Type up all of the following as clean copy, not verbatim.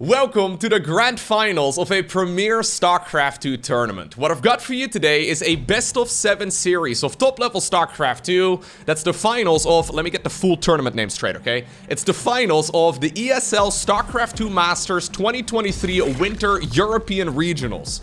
Welcome to the grand finals of a premier StarCraft 2 tournament. What I've got for you today is a best-of-7 series of top-level StarCraft 2. That's the finals of, let me get the full tournament name straight, okay? It's the finals of the ESL StarCraft 2 Masters 2023 Winter European Regionals.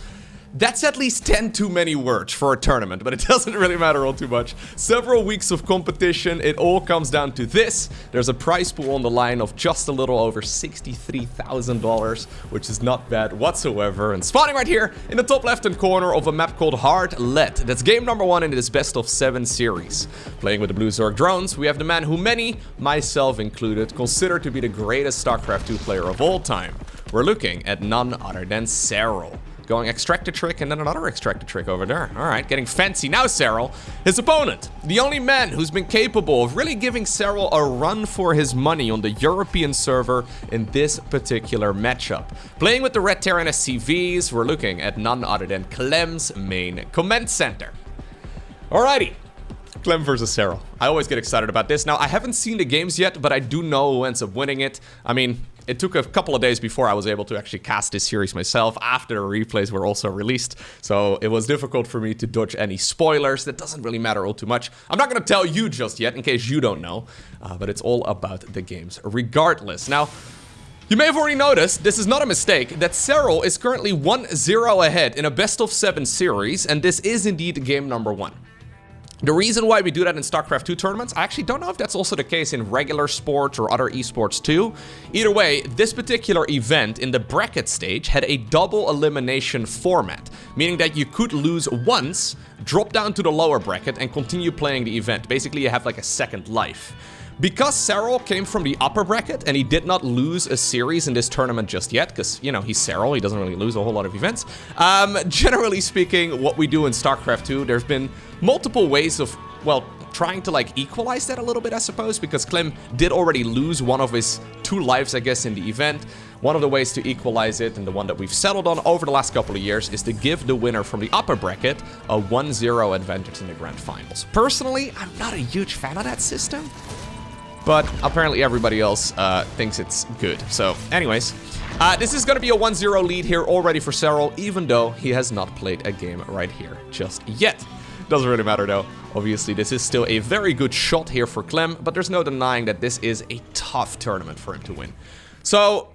That's at least 10 too many words for a tournament, but it doesn't really matter all too much. Several weeks of competition, it all comes down to this. There's a prize pool on the line of just a little over $63,000, which is not bad whatsoever. And spawning right here in the top left-hand corner of a map called Hard Lead. That's game number 1 in this best-of-7 series. Playing with the Blue Zerg drones, we have the man who many, myself included, consider to be the greatest StarCraft 2 player of all time. We're looking at none other than Serral. Going extract a trick and then another extract a trick over there. Alright, getting fancy now, Serral. His opponent, the only man who's been capable of really giving Serral a run for his money on the European server in this particular matchup. Playing with the Red Terran SCVs, we're looking at none other than Clem's main command center. Alrighty. Clem versus Serral. I always get excited about this. Now, I haven't seen the games yet, but I do know who ends up winning it. I mean, it took a couple of days before I was able to actually cast this series myself after the replays were also released. So it was difficult for me to dodge any spoilers. That doesn't really matter all too much. I'm not going to tell you just yet in case you don't know, but it's all about the games regardless. Now, you may have already noticed, this is not a mistake, that Serral is currently 1-0 ahead in a best-of-7 series, and this is indeed game number 1. The reason why we do that in StarCraft 2 tournaments, I actually don't know if that's also the case in regular sports or other esports too. Either way, this particular event in the bracket stage had a double elimination format, meaning that you could lose once, drop down to the lower bracket, and continue playing the event. Basically, you have like a second life. Because Serral came from the upper bracket and he did not lose a series in this tournament just yet, because, you know, he's Serral, he doesn't really lose a whole lot of events. Generally speaking, what we do in StarCraft 2, there's been multiple ways of, well, trying to like equalize that a little bit, I suppose, because Clem did already lose one of his 2 lives, I guess, in the event. One of the ways to equalize it, and the one that we've settled on over the last couple of years, is to give the winner from the upper bracket a 1-0 advantage in the grand finals. Personally, I'm not a huge fan of that system, but apparently everybody else thinks it's good. So anyways, this is going to be a 1-0 lead here already for Serral, even though he has not played a game right here just yet. Doesn't really matter though. Obviously, this is still a very good shot here for Clem, but there's no denying that this is a tough tournament for him to win. So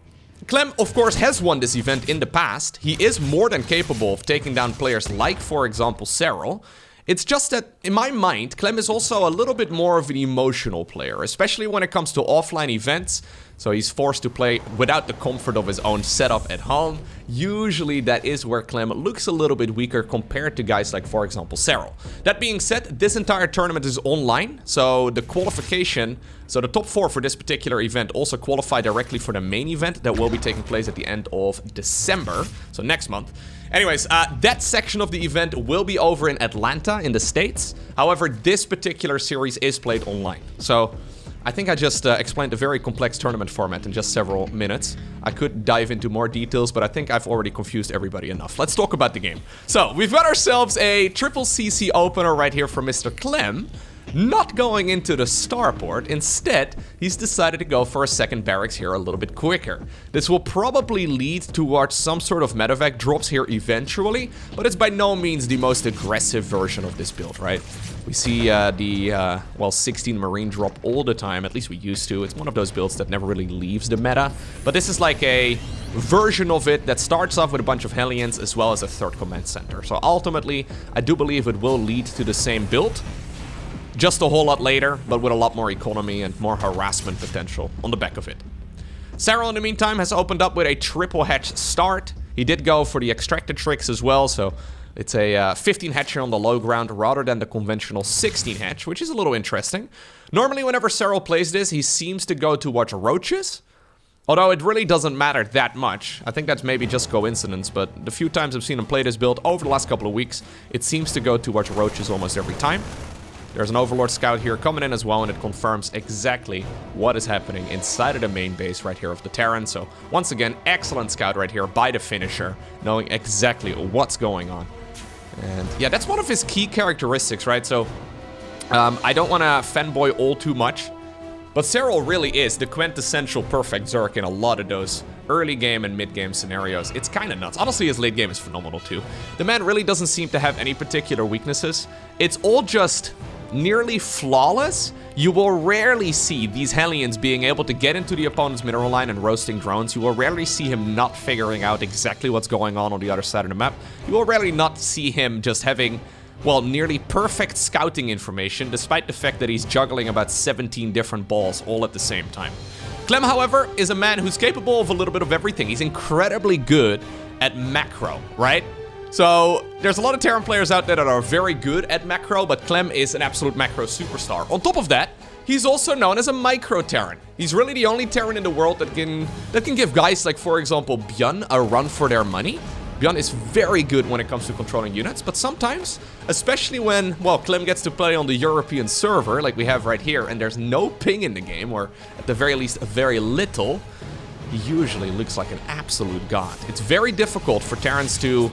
Clem, of course, has won this event in the past. He is more than capable of taking down players like, for example, Serral. It's just that, in my mind, Clem is also a little bit more of an emotional player, especially when it comes to offline events. So he's forced to play without the comfort of his own setup at home. Usually that is where Clem looks a little bit weaker compared to guys like, for example, Serral. That being said, this entire tournament is online, so the qualification, so the top 4 for this particular event also qualify directly for the main event that will be taking place at the end of December, so next month. Anyways, that section of the event will be over in Atlanta in the States. However, this particular series is played online. So I think I just explained a very complex tournament format in just several minutes. I could dive into more details, but I think I've already confused everybody enough. Let's talk about the game. So we've got ourselves a triple CC opener right here from Mr. Clem. Not going into the starport. Instead, he's decided to go for a second barracks here a little bit quicker. This will probably lead towards some sort of medevac drops here eventually, but it's by no means the most aggressive version of this build, right? We see well, 16 Marine drop all the time, at least we used to. It's one of those builds that never really leaves the meta, but this is like a version of it that starts off with a bunch of Hellions as well as a third command center. So ultimately, I do believe it will lead to the same build, just a whole lot later, but with a lot more economy and more harassment potential on the back of it. Serral, in the meantime, has opened up with a triple hatch start. He did go for the extracted tricks as well, so it's a 15 hatch here on the low ground rather than the conventional 16 hatch, which is a little interesting. Normally, whenever Serral plays this, he seems to go towards roaches, although it really doesn't matter that much. I think that's maybe just coincidence, but the few times I've seen him play this build over the last couple of weeks, it seems to go towards roaches almost every time. There's an Overlord scout here coming in as well, and it confirms exactly what is happening inside of the main base right here of the Terran. So once again, excellent scout right here by the finisher, knowing exactly what's going on. And yeah, that's one of his key characteristics, right? So I don't want to fanboy all too much, but Serral really is the quintessential perfect Zerg in a lot of those early game and mid game scenarios. It's kind of nuts. Honestly, his late game is phenomenal too. The man really doesn't seem to have any particular weaknesses. It's all just nearly flawless. You will rarely see these Hellions being able to get into the opponent's mineral line and roasting drones. You will rarely see him not figuring out exactly what's going on the other side of the map. You will rarely not see him just having, well, nearly perfect scouting information, despite the fact that he's juggling about 17 different balls all at the same time. Clem, however, is a man who's capable of a little bit of everything. He's incredibly good at macro, right? So there's a lot of Terran players out there that are very good at macro, but Clem is an absolute macro superstar. On top of that, he's also known as a micro Terran. He's really the only Terran in the world that can give guys like, for example, Björn a run for their money. Björn is very good when it comes to controlling units, but sometimes, especially when, well, Clem gets to play on the European server, like we have right here, and there's no ping in the game, or at the very least, very little, he usually looks like an absolute god. It's very difficult for Terrans to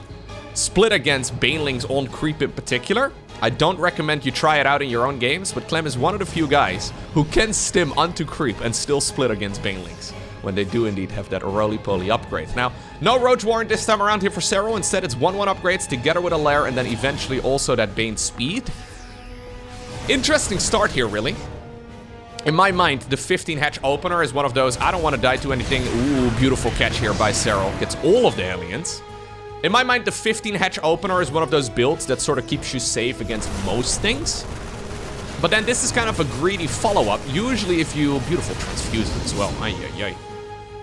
split against Banelings on creep in particular. I don't recommend you try it out in your own games, but Clem is one of the few guys who can stim onto creep and still split against Banelings when they do indeed have that roly-poly upgrade. Now, no Roach Warrant this time around here for Serral. Instead, it's 1-1 upgrades together with a Lair, and then eventually also that Bane speed. Interesting start here, really. In my mind, the 15 hatch opener is one of those, I don't want to die to anything. Ooh, beautiful catch here by Serral. Gets all of the aliens. In my mind, the 15 hatch opener is one of those builds that sort of keeps you safe against most things. But then this is kind of a greedy follow-up. Usually if you... Beautiful transfusion as well. Ay, ay, ay.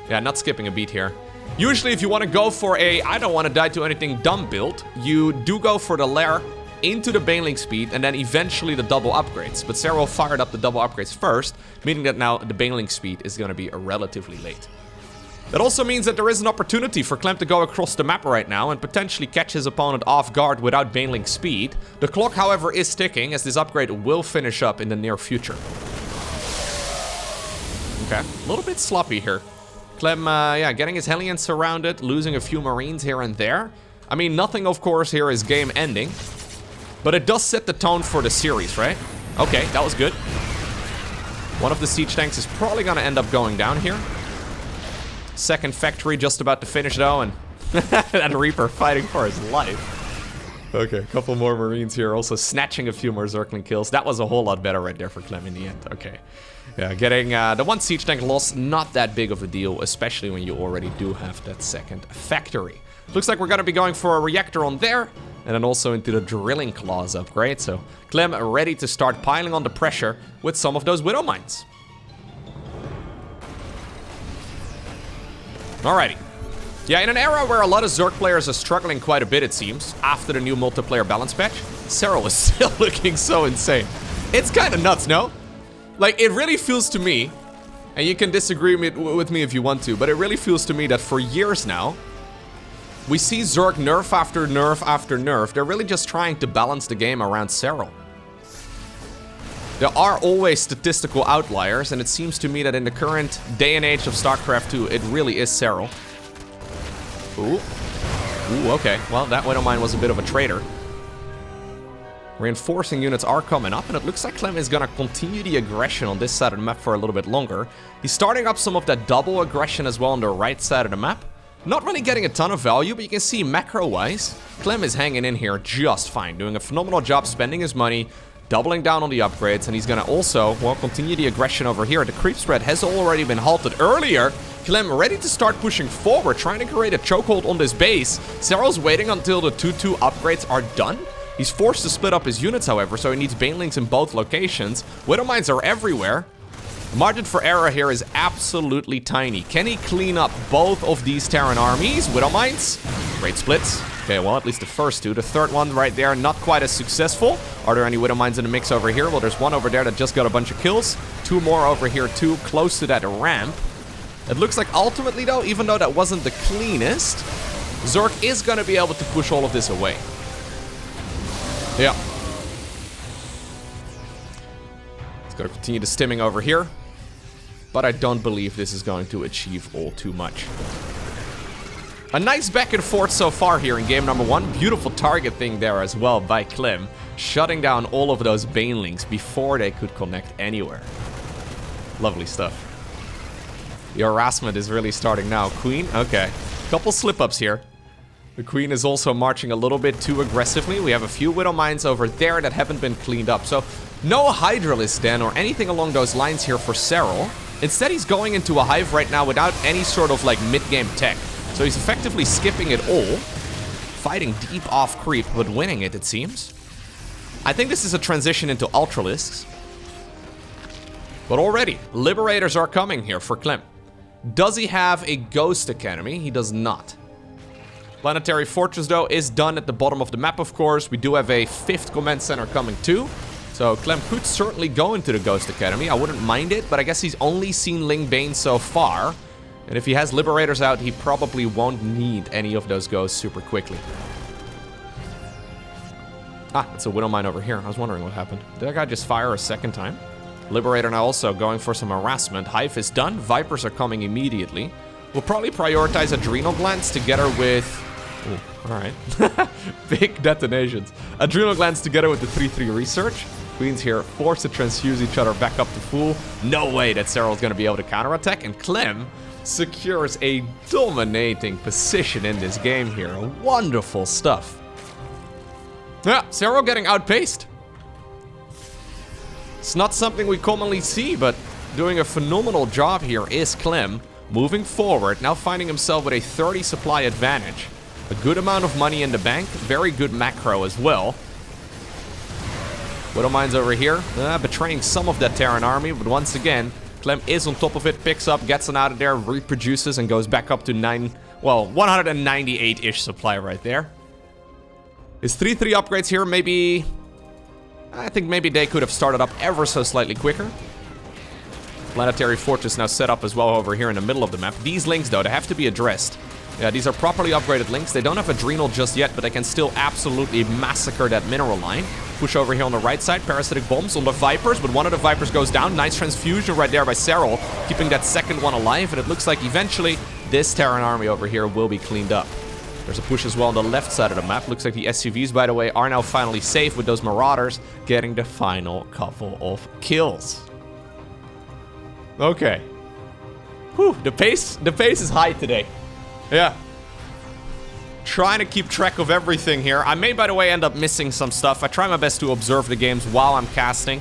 Yeah, not skipping a beat here. Usually if you want to go for a I don't want to die to anything dumb build, you do go for the Lair into the Baneling speed and then eventually the double upgrades. But Serral fired up the double upgrades first, meaning that now the Baneling speed is going to be relatively late. That also means that there is an opportunity for Clem to go across the map right now and potentially catch his opponent off guard without Baneling speed. The clock, however, is ticking as this upgrade will finish up in the near future. Okay, a little bit sloppy here. Clem, yeah, getting his Hellions surrounded, losing a few Marines here and there. I mean, nothing, of course, here is game ending. But it does set the tone for the series, right? Okay, that was good. One of the siege tanks is probably going to end up going down here. Second factory just about to finish, though, and that Reaper fighting for his life. Okay, a couple more Marines here, also snatching a few more Zergling kills. That was a whole lot better right there for Clem in the end. Okay. Yeah, getting the one siege tank loss, not that big of a deal, especially when you already do have that second factory. Looks like we're going to be going for a reactor on there, and then also into the drilling claws upgrade. So Clem ready to start piling on the pressure with some of those Widow Mines. Alrighty. Yeah, in an era where a lot of Zerg players are struggling quite a bit, it seems, after the new multiplayer balance patch, Serral is still looking so insane. It's kind of nuts, no? Like, it really feels to me, and you can disagree with me if you want to, but it really feels to me that for years now, we see Zerg nerf after nerf after nerf. They're really just trying to balance the game around Serral. There are always statistical outliers, and it seems to me that in the current day and age of StarCraft 2, it really is Serral. Ooh. Ooh, okay. Well, that Widow Mine was a bit of a traitor. Reinforcing units are coming up, and it looks like Clem is going to continue the aggression on this side of the map for a little bit longer. He's starting up some of that double aggression as well on the right side of the map. Not really getting a ton of value, but you can see macro-wise, Clem is hanging in here just fine, doing a phenomenal job spending his money, doubling down on the upgrades, and he's going to also, well, continue the aggression over here. The creep spread has already been halted earlier. Clem ready to start pushing forward, trying to create a chokehold on this base. Serral's waiting until the 2-2 upgrades are done. He's forced to split up his units, however, so he needs Banelings in both locations. Widow Mines are everywhere. The margin for error here is absolutely tiny. Can he clean up both of these Terran armies? Widow Mines? Great splits. Okay, well, at least the first two. The third one right there, not quite as successful. Are there any Widow Mines in the mix over here? Well, there's one over there that just got a bunch of kills. Two more over here, too, close to that ramp. It looks like ultimately, though, even though that wasn't the cleanest, Zerg is going to be able to push all of this away. Yeah. It's going to continue the stimming over here. But I don't believe this is going to achieve all too much. A nice back and forth so far here in game number 1. Beautiful target thing there as well by Clem. Shutting down all of those Banelings before they could connect anywhere. Lovely stuff. The harassment is really starting now. Queen, okay. Couple slip-ups here. The Queen is also marching a little bit too aggressively. We have a few Widow Mines over there that haven't been cleaned up. So no Hydralisk Den or anything along those lines here for Serral. Instead, he's going into a Hive right now without any sort of like mid-game tech. So he's effectively skipping it all. Fighting deep off creep, but winning it, it seems. I think this is a transition into Ultralisks. But already, Liberators are coming here for Clem. Does he have a Ghost Academy? He does not. Planetary Fortress, though, is done at the bottom of the map, of course. We do have a 5th Command Center coming too. So Clem could certainly go into the Ghost Academy. I wouldn't mind it, but I guess he's only seen Ling Bane so far. And if he has Liberators out, he probably won't need any of those ghosts super quickly. Ah, it's a Widow Mine over here. I was wondering what happened. Did that guy just fire a second time? Liberator now also going for some harassment. Hive is done. Vipers are coming immediately. We'll probably prioritize Adrenal Glands together with... Ooh, alright. Big detonations. Adrenal Glands together with the 3-3 research. Queens here forced to transfuse each other back up to full. No way that Serral's going to be able to counterattack. And Clem secures a dominating position in this game here. Wonderful stuff. Yeah, Serral getting outpaced. It's not something we commonly see, but doing a phenomenal job here is Clem. Moving forward, now finding himself with a 30 supply advantage. A good amount of money in the bank. Very good macro as well. Widow Mines over here. Betraying some of that Terran army, but once again, Clem is on top of it, picks up, gets it out of there, reproduces, and goes back up to 198-ish supply right there. His 3-3 upgrades here, maybe... I think maybe they could have started up ever so slightly quicker. Planetary Fortress now set up as well over here in the middle of the map. These links, though, they have to be addressed. Yeah, these are properly upgraded links. They don't have Adrenal just yet, but they can still absolutely massacre that mineral line. Push over here on the right side. Parasitic Bombs on the Vipers, but one of the Vipers goes down. Nice transfusion right there by Serral, keeping that second one alive. And it looks like eventually this Terran army over here will be cleaned up. There's a push as well on the left side of the map. Looks like the SUVs, by the way, are now finally safe with those Marauders getting the final couple of kills. Okay. Whew, the pace is high today. Yeah. Trying to keep track of everything here. I may, by the way, end up missing some stuff. I try my best to observe the games while I'm casting.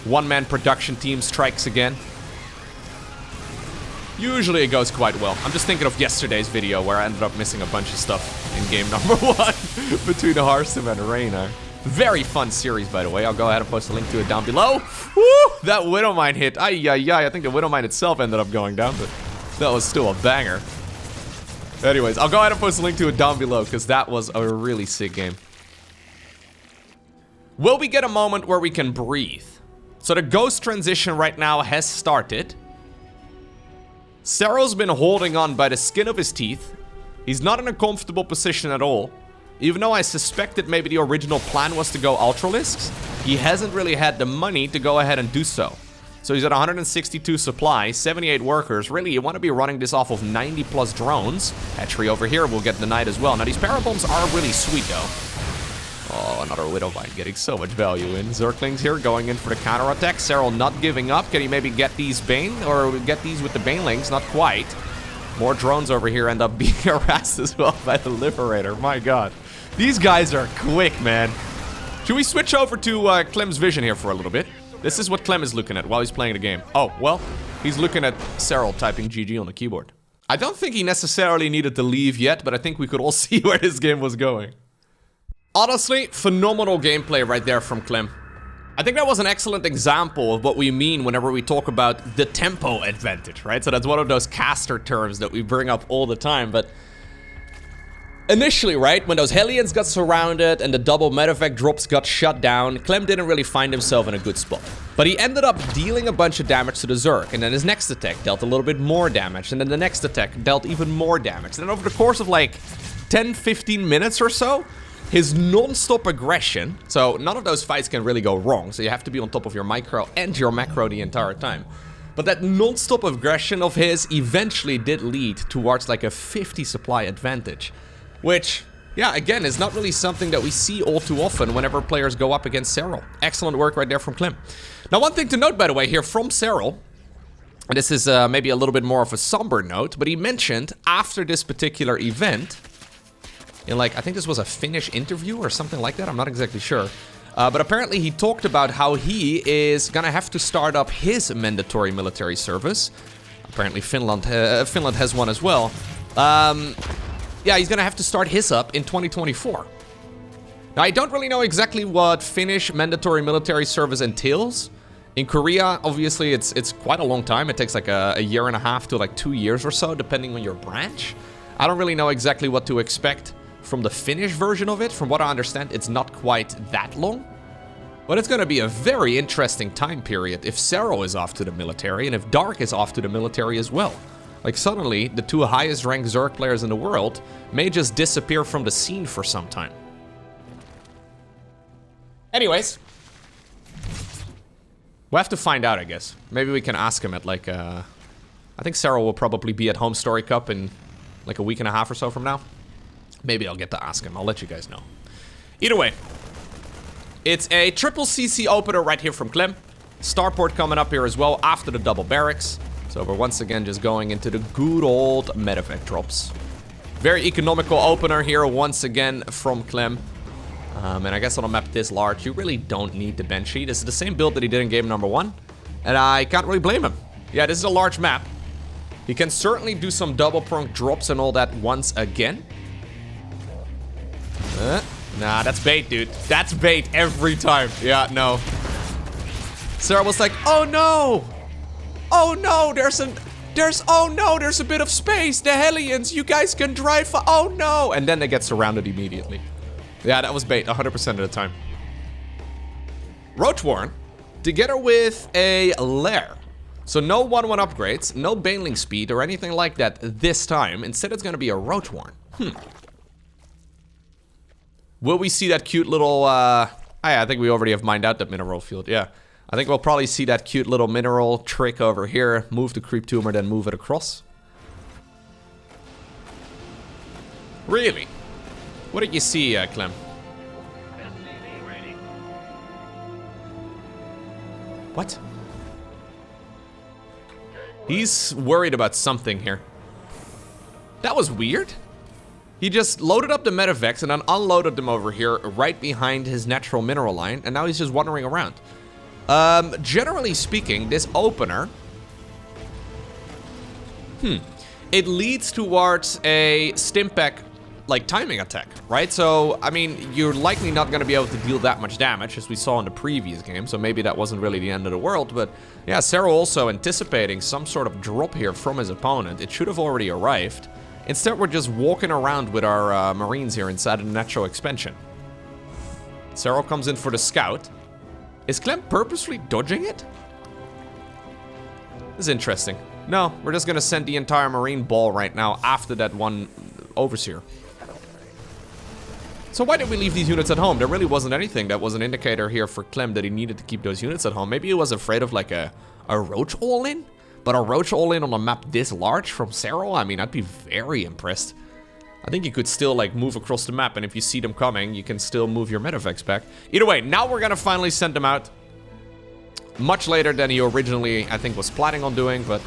One-man production team strikes again. Usually it goes quite well. I'm just thinking of yesterday's video where I ended up missing a bunch of stuff in game number 1 between the Hearthstone and Arena. Very fun series, by the way. I'll go ahead and post a link to it down below. Woo! That Widow Mine hit. I think the Widow Mine itself ended up going down, but that was still a banger. Anyways, I'll go ahead and post a link to it down below because that was a really sick game. Will we get a moment where we can breathe? So the Ghost transition right now has started. Serral's been holding on by the skin of his teeth. He's not in a comfortable position at all. Even though I suspected maybe the original plan was to go Ultralisks, he hasn't really had the money to go ahead and do so. So he's at 162 supply, 78 workers. Really, you want to be running this off of 90 plus drones. Hatchery over here will get denied as well. Now, these Parabombs are really sweet, though. Oh, another Widow Mine getting so much value in. Zerglings here going in for the counterattack. Serral not giving up. Can he maybe get these Bane? Or get these with the Banelings? Not quite. More drones over here end up being harassed as well by the Liberator. My god. These guys are quick, man. Should we switch over to Clem's vision here for a little bit? This is what Clem is looking at while he's playing the game. Oh, well, he's looking at Serral typing GG on the keyboard. I don't think he necessarily needed to leave yet, but I think we could all see where this game was going. Honestly, phenomenal gameplay right there from Clem. I think that was an excellent example of what we mean whenever we talk about the tempo advantage, right? So that's one of those caster terms that we bring up all the time, but initially, right, when those Hellions got surrounded and the double medevac drops got shut down, Clem didn't really find himself in a good spot. But he ended up dealing a bunch of damage to the Zerg, and then his next attack dealt a little bit more damage, and then the next attack dealt even more damage. And then over the course of like 10-15 minutes or so, his non-stop aggression, so none of those fights can really go wrong, so you have to be on top of your micro and your macro the entire time. But that non-stop aggression of his eventually did lead towards like a 50 supply advantage. Which, yeah, again, is not really something that we see all too often whenever players go up against Serral. Excellent work right there from Clem. Now, one thing to note, by the way, here from Serral, And this is maybe a little bit more of a somber note, but he mentioned after this particular event, in like, I think this was a Finnish interview or something like that, I'm not exactly sure. But apparently he talked about how he is gonna have to start up his mandatory military service. Apparently Finland has one as well. Yeah, he's gonna have to start his up in 2024. Now, I don't really know exactly what Finnish mandatory military service entails. In Korea, obviously, it's quite a long time. It takes like a year and a half to like 2 years or so, depending on your branch. I don't really know exactly what to expect from the Finnish version of it. From what I understand, it's not quite that long. But it's gonna be a very interesting time period if Serral is off to the military and if Dark is off to the military as well. Like suddenly, the two highest ranked Zerg players in the world may just disappear from the scene for some time. Anyways. We'll have to find out, I guess. Maybe we can ask him at like, I think Serral will probably be at Home Story Cup in like a week and a half or so from now. Maybe I'll get to ask him. I'll let you guys know. Either way, it's a triple CC opener right here from Clem. Starport coming up here as well after the double barracks. So we're once again just going into the good old medevac drops. Very economical opener here once again from Clem. And I guess on a map this large, you really don't need the Banshee. This is the same build that he did in game number 1. And I can't really blame him. Yeah, this is a large map. He can certainly do some double prong drops and all that once again. Nah, that's bait, dude. That's bait every time. Yeah, no. Serral was like, oh no! Oh no, there's a bit of space. The Hellions, you guys can drive for, oh no! And then they get surrounded immediately. Yeah, that was bait 100% of the time. Roach Warren, together with a Lair. So no 1-1 upgrades, no Baneling speed or anything like that this time. Instead, it's going to be a Roach Warren. Will we see that cute little, I think we already have mined out that mineral field, yeah. I think we'll probably see that cute little mineral trick over here. Move the creep tumor, then move it across. Really? What did you see, Clem? What? He's worried about something here. That was weird. He just loaded up the medevacs and then unloaded them over here right behind his natural mineral line, and now he's just wandering around. Generally speaking, this opener... It leads towards a Stimpack like timing attack, right? So, I mean, you're likely not going to be able to deal that much damage as we saw in the previous game, so maybe that wasn't really the end of the world, but yeah, Serral also anticipating some sort of drop here from his opponent. It should have already arrived. Instead, we're just walking around with our Marines here inside of the natural expansion. Serral comes in for the scout. Is Clem purposely dodging it? This is interesting. No, we're just going to send the entire Marine ball right now after that one Overseer. So why did we leave these units at home? There really wasn't anything that was an indicator here for Clem that he needed to keep those units at home. Maybe he was afraid of like a Roach all-in? But a Roach all-in on a map this large from Serral? I mean, I'd be very impressed. I think you could still like move across the map, and if you see them coming, you can still move your medevacs back. Either way, now we're gonna finally send them out. Much later than he originally, I think, was planning on doing, but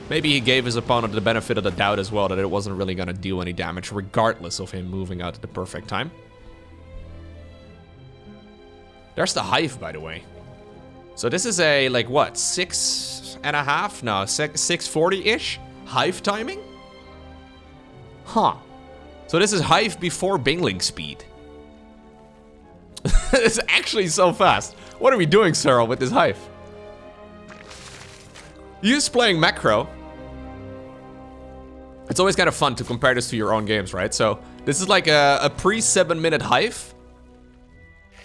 maybe he gave his opponent the benefit of the doubt as well, that it wasn't really gonna do any damage, regardless of him moving out at the perfect time. There's the Hive, by the way. So this is a, like, what, 6.5? No, 640-ish Hive timing? Huh. So this is Hive before Bingling speed. It's actually so fast. What are we doing, Serral, with this Hive? You're just playing macro. It's always kind of fun to compare this to your own games, right? So this is like a pre-7-minute Hive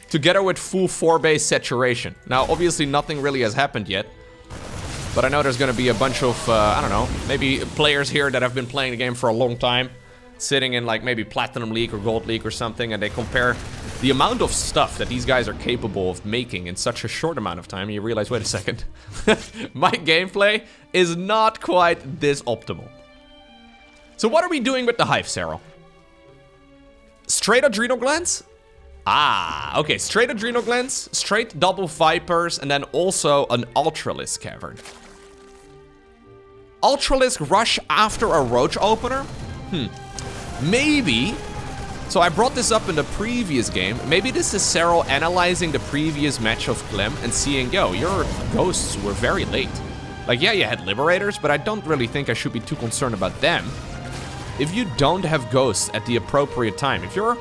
together with full 4-base saturation. Now, obviously, nothing really has happened yet. But I know there's going to be a bunch of, I don't know, maybe players here that have been playing the game for a long time, sitting in like maybe Platinum League or Gold League or something, and they compare the amount of stuff that these guys are capable of making in such a short amount of time, and you realize, wait a second, my gameplay is not quite this optimal. So what are we doing with the Hive, Serral? Straight Adrenal Glands? Ah, okay, straight Adrenal Glands, straight double Vipers, and then also an Ultralisk Cavern. Ultralisk Rush after a Roach opener? Maybe. So I brought this up in the previous game. Maybe this is Serral analyzing the previous match of Clem and seeing, yo, your ghosts were very late. Like, yeah, you had Liberators, but I don't really think I should be too concerned about them. If you don't have ghosts at the appropriate time, if you're,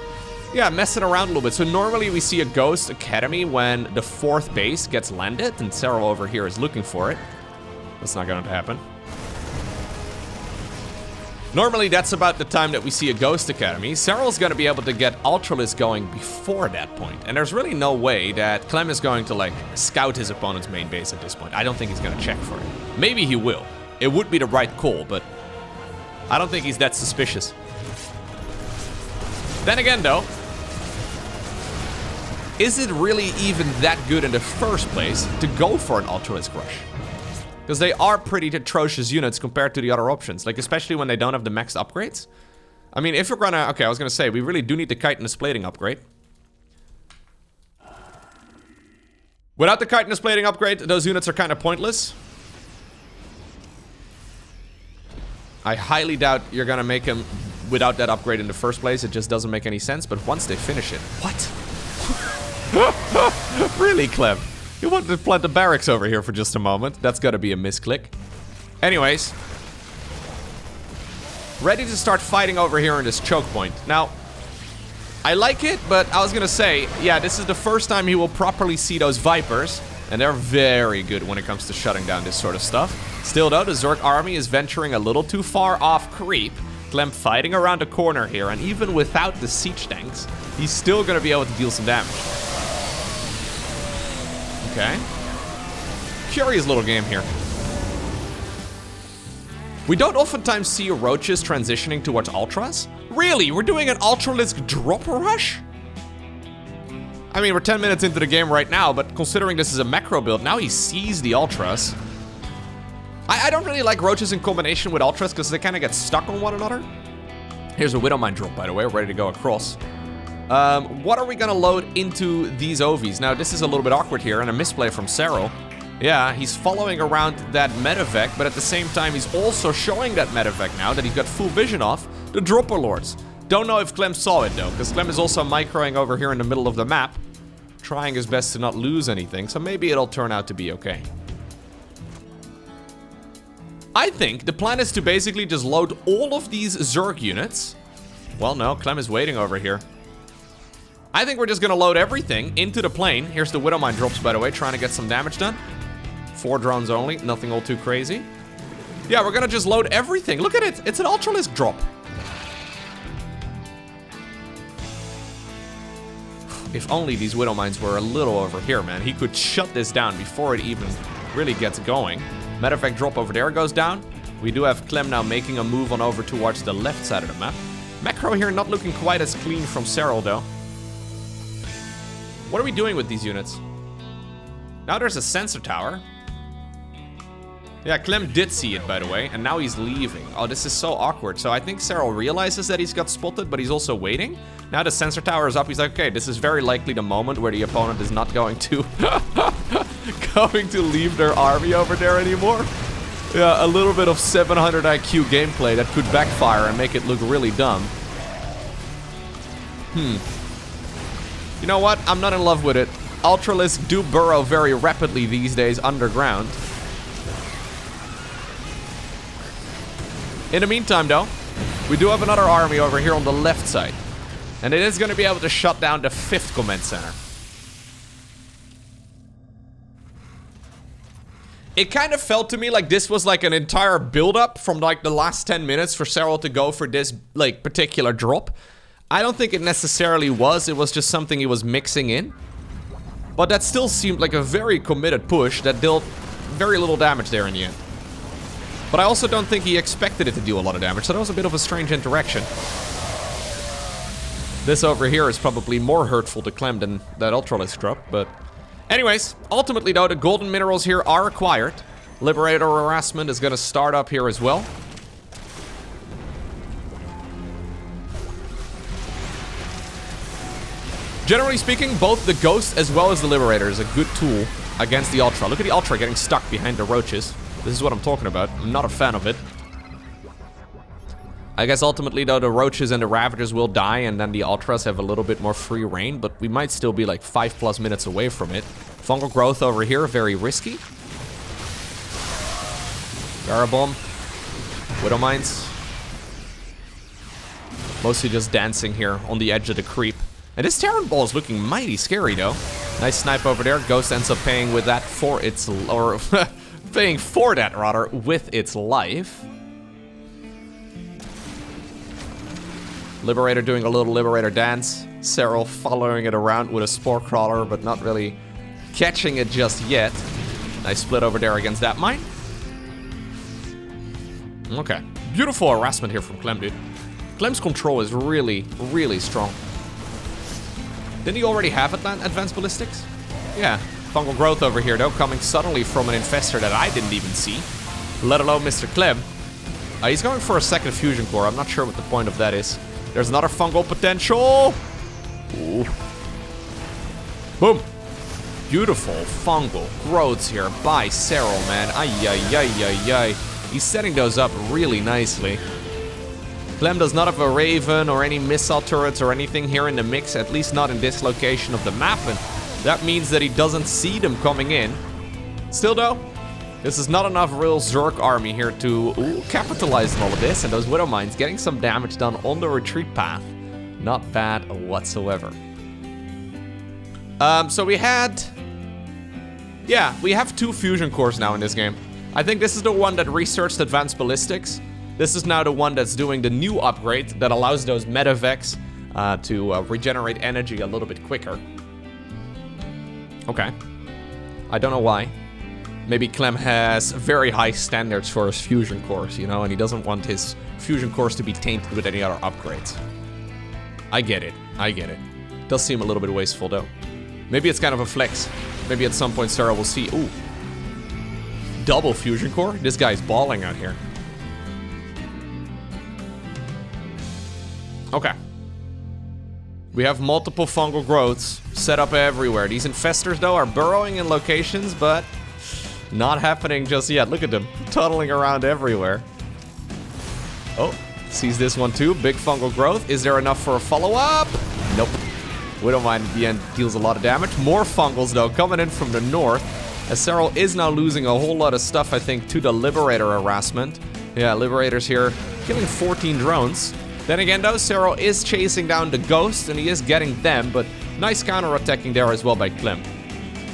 messing around a little bit. So normally we see a Ghost Academy when the 4th base gets landed, and Serral over here is looking for it. That's not going to happen. Normally, that's about the time that we see a Ghost Academy. Serral's going to be able to get Ultralisk going before that point. And there's really no way that Clem is going to, like, scout his opponent's main base at this point. I don't think he's going to check for it. Maybe he will. It would be the right call, but I don't think he's that suspicious. Then again, though, is it really even that good in the first place to go for an Ultralisk Rush? Because they are pretty atrocious units compared to the other options. Like, especially when they don't have the maxed upgrades. I mean, if you're gonna... Okay, I was gonna say, we really do need the Chitinous Plating upgrade. Without the Chitinous Plating upgrade, those units are kind of pointless. I highly doubt you're gonna make them without that upgrade in the first place. It just doesn't make any sense. But once they finish it... What? Really, Clem? You wanted to plant the barracks over here for just a moment. That's gotta be a misclick. Anyways. Ready to start fighting over here in this choke point. Now, I like it, but I was gonna say, yeah, this is the first time he will properly see those Vipers. And they're very good when it comes to shutting down this sort of stuff. Still though, the Zerg army is venturing a little too far off creep. Clem fighting around the corner here, and even without the siege tanks, he's still gonna be able to deal some damage. Okay. Curious little game here. We don't oftentimes see Roaches transitioning towards Ultras. Really? We're doing an Ultralisk drop rush? I mean, we're 10 minutes into the game right now, but considering this is a macro build, now he sees the Ultras. I don't really like Roaches in combination with Ultras because they kind of get stuck on one another. Here's a Widowmine drop, by the way. We're ready to go across. What are we gonna load into these OVs? Now, this is a little bit awkward here, and a misplay from Serral. Yeah, he's following around that Medevac, but at the same time, he's also showing that Medevac now that he's got full vision off the Dropper Lords. Don't know if Clem saw it, though, because Clem is also microing over here in the middle of the map, trying his best to not lose anything, so maybe it'll turn out to be okay. I think the plan is to basically just load all of these Zerg units. Well, no, Clem is waiting over here. I think we're just gonna load everything into the plane. Here's the Widowmine drops, by the way, trying to get some damage done. 4 drones only, nothing all too crazy. Yeah, we're gonna just load everything. Look at it, it's an Ultralisk drop. If only these Widowmines were a little over here, man. He could shut this down before it even really gets going. Matter of fact, drop over there goes down. We do have Clem now making a move on over towards the left side of the map. Macro here not looking quite as clean from Serral, though. What are we doing with these units? Now there's a sensor tower. Yeah, Clem did see it, by the way, and now he's leaving. Oh, this is so awkward. So I think Serral realizes that he's got spotted, but he's also waiting. Now the sensor tower is up. He's like, okay, this is very likely the moment where the opponent is not going to leave their army over there anymore. Yeah, a little bit of 700 IQ gameplay that could backfire and make it look really dumb. You know what? I'm not in love with it. Ultralisk do burrow very rapidly these days underground. In the meantime, though, we do have another army over here on the left side. And it is going to be able to shut down the 5th command center. It kind of felt to me like this was like an entire build-up from like the last 10 minutes for Serral to go for this like particular drop. I don't think it necessarily was. It was just something he was mixing in. But that still seemed like a very committed push that dealt very little damage there in the end. But I also don't think he expected it to do a lot of damage, so that was a bit of a strange interaction. This over here is probably more hurtful to Clem than that Ultralisk drop, but... Anyways, ultimately though, the golden minerals here are acquired. Liberator harassment is gonna start up here as well. Generally speaking, both the Ghost as well as the Liberator is a good tool against the Ultra. Look at the Ultra getting stuck behind the Roaches. This is what I'm talking about. I'm not a fan of it. I guess ultimately, though, the Roaches and the Ravagers will die, and then the Ultras have a little bit more free reign, but we might still be like 5+ minutes away from it. Fungal Growth over here, very risky. Barabomb. Widow Mines. Mostly just dancing here on the edge of the creep. And this Terran Ball is looking mighty scary, though. Nice snipe over there. Ghost ends up paying with that for its... or paying for that, rather, with its life. Liberator doing a little Liberator dance. Serral following it around with a Spore Crawler, but not really catching it just yet. Nice split over there against that mine. Okay. Beautiful harassment here from Clem, dude. Clem's control is really, really strong. Didn't he already have Advanced Ballistics? Yeah. Fungal Growth over here, though, coming suddenly from an Infestor that I didn't even see. Let alone Mr. Clem. He's going for a second Fusion Core. I'm not sure what the point of that is. There's another fungal potential. Ooh. Boom. Beautiful fungal growths here by Serral, man. Ay, ay, ay, ay, ay. He's setting those up really nicely. Clem does not have a Raven or any missile turrets or anything here in the mix, at least not in this location of the map, and that means that he doesn't see them coming in. Still, though, this is not enough real Zerg army here to capitalize on all of this, and those Widow Mines getting some damage done on the retreat path. Not bad whatsoever. So we had... yeah, we have 2 Fusion Cores now in this game. I think this is the one that researched Advanced Ballistics. This is now the one that's doing the new upgrade that allows those Medivacs to regenerate energy a little bit quicker. Okay. I don't know why. Maybe Clem has very high standards for his Fusion Cores, you know, and he doesn't want his Fusion Cores to be tainted with any other upgrades. I get it. I get it. Does seem a little bit wasteful, though. Maybe it's kind of a flex. Maybe at some point Serral will see, ooh, double Fusion Core? This guy's balling out here. Okay. We have multiple fungal growths set up everywhere. These Infestors, though, are burrowing in locations, but not happening just yet. Look at them, tunneling around everywhere. Oh, sees this one too. Big fungal growth. Is there enough for a follow-up? Nope. Widowmine at the end deals a lot of damage. More fungals, though, coming in from the north. As Serral is now losing a whole lot of stuff, I think, to the Liberator harassment. Yeah, Liberators here killing 14 drones. Then again, though, Serral is chasing down the Ghost, and he is getting them, but nice counter-attacking there as well by Clem.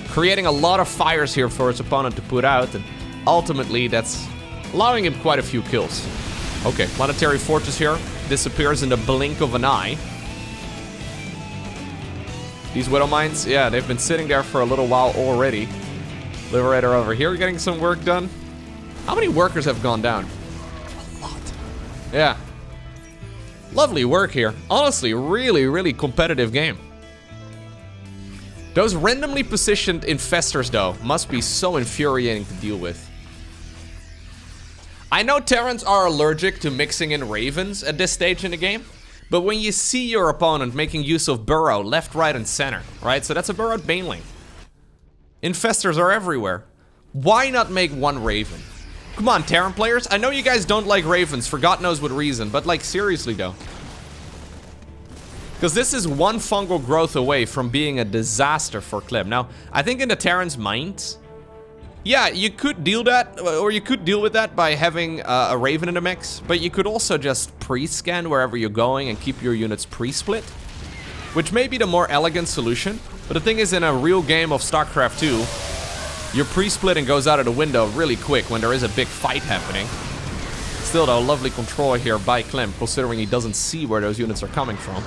Creating a lot of fires here for his opponent to put out, and ultimately that's allowing him quite a few kills. Okay, Planetary Fortress here disappears in the blink of an eye. These Widow Mines, yeah, they've been sitting there for a little while already. Liberator over here getting some work done. How many workers have gone down? A lot. Yeah. Lovely work here. Honestly, really, really competitive game. Those randomly positioned Infestors, though, must be so infuriating to deal with. I know Terrans are allergic to mixing in Ravens at this stage in the game, but when you see your opponent making use of Burrow left, right, and center, right? So that's a Burrowed Baneling. Infestors are everywhere. Why not make one Raven? Come on, Terran players. I know you guys don't like Ravens for God knows what reason, but like, seriously, though. Because this is one fungal growth away from being a disaster for Clem. Now, I think in the Terran's mind, yeah, you could deal that, or you could deal with that by having a Raven in the mix, but you could also just pre-scan wherever you're going and keep your units pre-split, which may be the more elegant solution. But the thing is, in a real game of StarCraft 2, your pre-splitting goes out of the window really quick when there is a big fight happening. Still, though, lovely control here by Clem, considering he doesn't see where those units are coming from.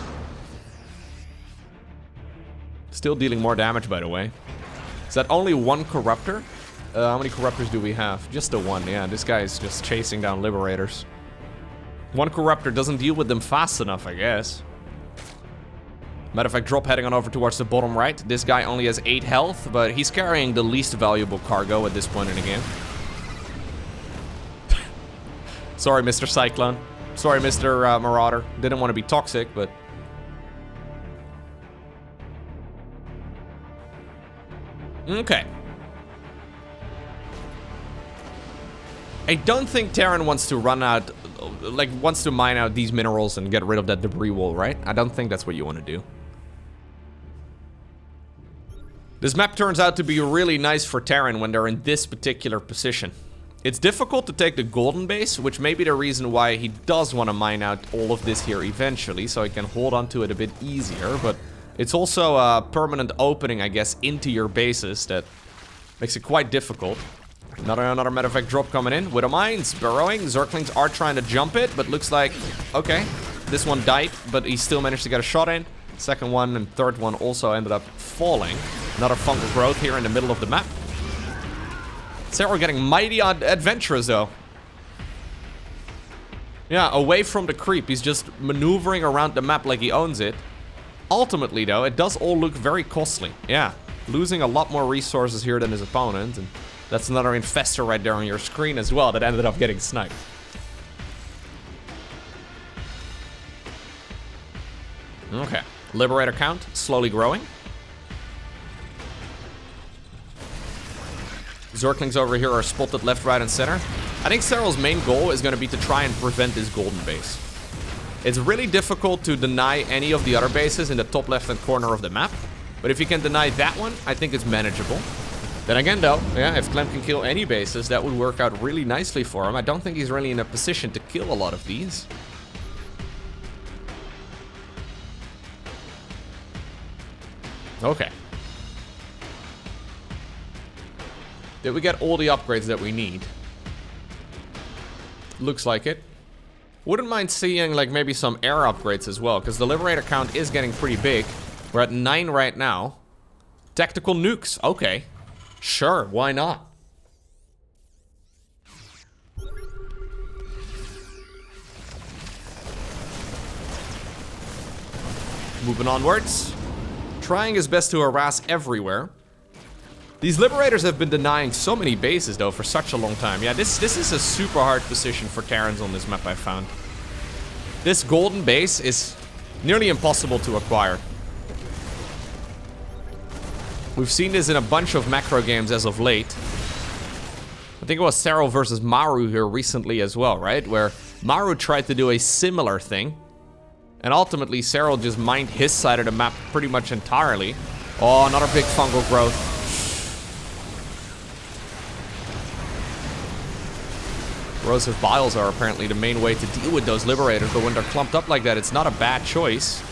Still dealing more damage, by the way. Is that only one Corruptor? How many Corruptors do we have? Just the one, yeah. This guy is just chasing down Liberators. One Corruptor doesn't deal with them fast enough, I guess. Matter of fact, drop heading on over towards the bottom right. This guy only has 8 health, but he's carrying the least valuable cargo at this point in the game. Sorry, Mr. Cyclone. Sorry, Mr. Marauder. Didn't want to be toxic, but... okay. I don't think Terran wants to run out, like, wants to mine out these minerals and get rid of that debris wall, right? I don't think that's what you want to do. This map turns out to be really nice for Terran when they're in this particular position. It's difficult to take the golden base, which may be the reason why he does want to mine out all of this here eventually, so he can hold on to it a bit easier, but it's also a permanent opening, I guess, into your bases that makes it quite difficult. Another matter of fact drop coming in. Widow Mines, burrowing. Zerglings are trying to jump it, but looks like, okay, this one died, but he still managed to get a shot in. Second one and third one also ended up falling. Another fungal growth here in the middle of the map. Serral getting mighty adventurous though. Yeah, away from the creep. He's just maneuvering around the map like he owns it. Ultimately though, it does all look very costly. Yeah, losing a lot more resources here than his opponent. And that's another infestor right there on your screen as well that ended up getting sniped. Okay, Liberator count slowly growing. Zerglings over here are spotted left, right, and center. I think Serral's main goal is going to be to try and prevent this golden base. It's really difficult to deny any of the other bases in the top left-hand corner of the map. But if you can deny that one, I think it's manageable. Then again though, yeah, if Clem can kill any bases, that would work out really nicely for him. I don't think he's really in a position to kill a lot of these. Okay. Did we get all the upgrades that we need? Looks like it. Wouldn't mind seeing like maybe some air upgrades as well, because the Liberator count is getting pretty big. We're at 9 right now. Tactical nukes, okay. Sure, why not? Moving onwards. Trying his best to harass everywhere. These Liberators have been denying so many bases, though, for such a long time. Yeah, this is a super hard position for Terrans on this map, I found. This golden base is nearly impossible to acquire. We've seen this in a bunch of macro games as of late. I think it was Serral versus Maru here recently as well, right? Where Maru tried to do a similar thing. And ultimately, Serral just mined his side of the map pretty much entirely. Oh, another big fungal growth. Corrosive biles are apparently the main way to deal with those Liberators, but when they're clumped up like that, it's not a bad choice.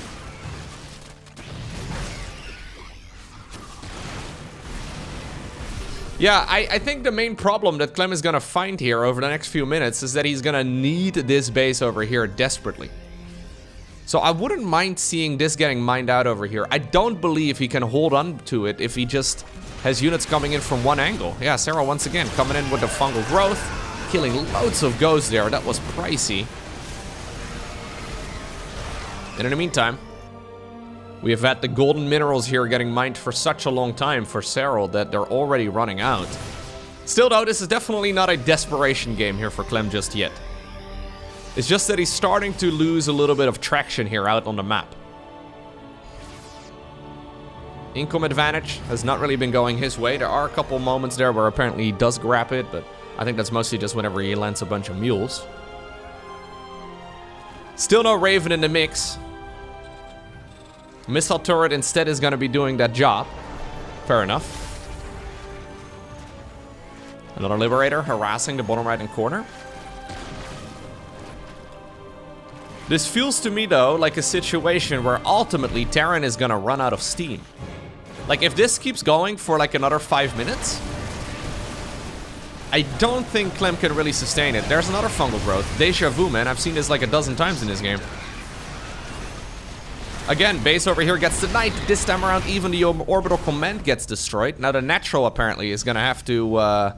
Yeah, I think the main problem that Clem is gonna find here over the next few minutes is that he's gonna need this base over here desperately. So I wouldn't mind seeing this getting mined out over here. I don't believe he can hold on to it if he just has units coming in from one angle. Yeah, Serral once again coming in with the fungal growth. Killing loads of ghosts there. That was pricey. And in the meantime, we have had the golden minerals here getting mined for such a long time for Serral that they're already running out. Still though, this is definitely not a desperation game here for Clem just yet. It's just that he's starting to lose a little bit of traction here out on the map. Income advantage has not really been going his way. There are a couple moments there where apparently he does grab it, but I think that's mostly just whenever he lands a bunch of mules. Still no Raven in the mix. Missile turret instead is going to be doing that job. Fair enough. Another Liberator harassing the bottom right-hand corner. This feels to me, though, like a situation where ultimately Terran is going to run out of steam. Like, if this keeps going for like another 5 minutes, I don't think Clem can really sustain it. There's another fungal growth. Deja vu, man. I've seen this like a dozen times in this game. Again, base over here gets denied. This time around, even the orbital command gets destroyed. Now, the natural apparently is going to have to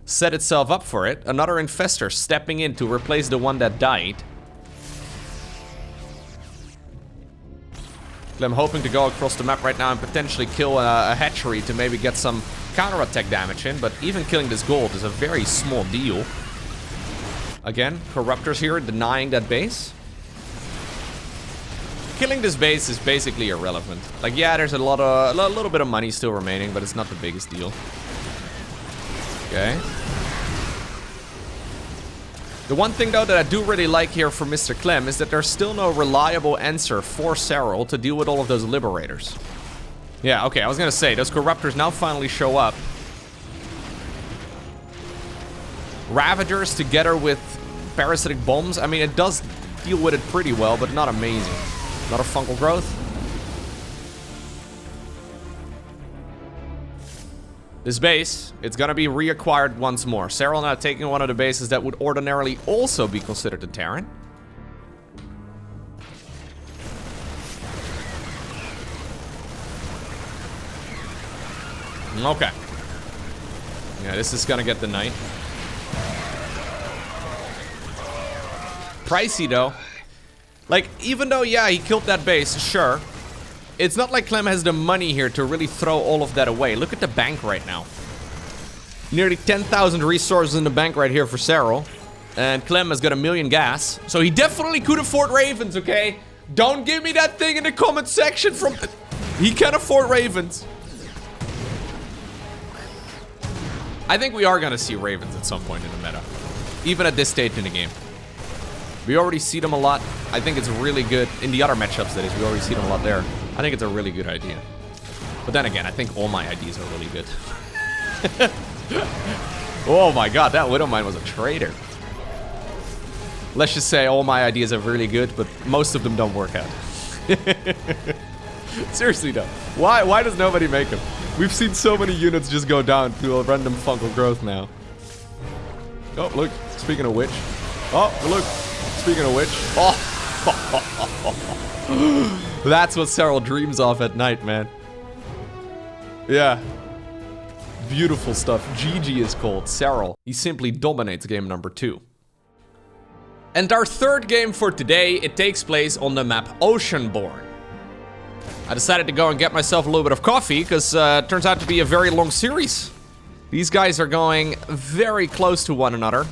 set itself up for it. Another infestor stepping in to replace the one that died. Clem hoping to go across the map right now and potentially kill a hatchery to maybe get some counter-attack damage in, but even killing this gold is a very small deal. Again, Corruptors here denying that base. Killing this base is basically irrelevant. Like, yeah, there's a little bit of money still remaining, but it's not the biggest deal. Okay. The one thing, though, that I do really like here from Mr. Clem is that there's still no reliable answer for Serral to deal with all of those Liberators. Yeah, okay, I was gonna say, those Corruptors now finally show up. Ravagers together with Parasitic Bombs. I mean, it does deal with it pretty well, but not amazing. Not a Fungal Growth. This base, it's gonna be reacquired once more. Serral now taking one of the bases that would ordinarily also be considered a Terran. Okay. Yeah, this is gonna get the Knight. Pricey, though. Like, even though, yeah, he killed that base, sure. It's not like Clem has the money here to really throw all of that away. Look at the bank right now. Nearly 10,000 resources in the bank right here for Serral. And Clem has got 1 million gas. So he definitely could afford Ravens, okay? Don't give me that thing in the comment section from... He can afford Ravens. I think we are going to see Ravens at some point in the meta. Even at this stage in the game. We already see them a lot. I think it's really good. In the other matchups, that is, we already see them a lot there. I think it's a really good idea. But then again, I think all my ideas are really good. Oh my god, that Widowmine was a traitor. Let's just say all my ideas are really good, but most of them don't work out. Seriously though, why does nobody make them? We've seen so many units just go down to a random fungal growth now. Oh, look, speaking of which. Oh, look, speaking of which. Oh. That's what Serral dreams of at night, man. Yeah. Beautiful stuff. GG is called Serral. He simply dominates game number 2. And our third game for today, it takes place on the map Oceanborn. I decided to go and get myself a little bit of coffee, because it turns out to be a very long series. These guys are going very close to one another.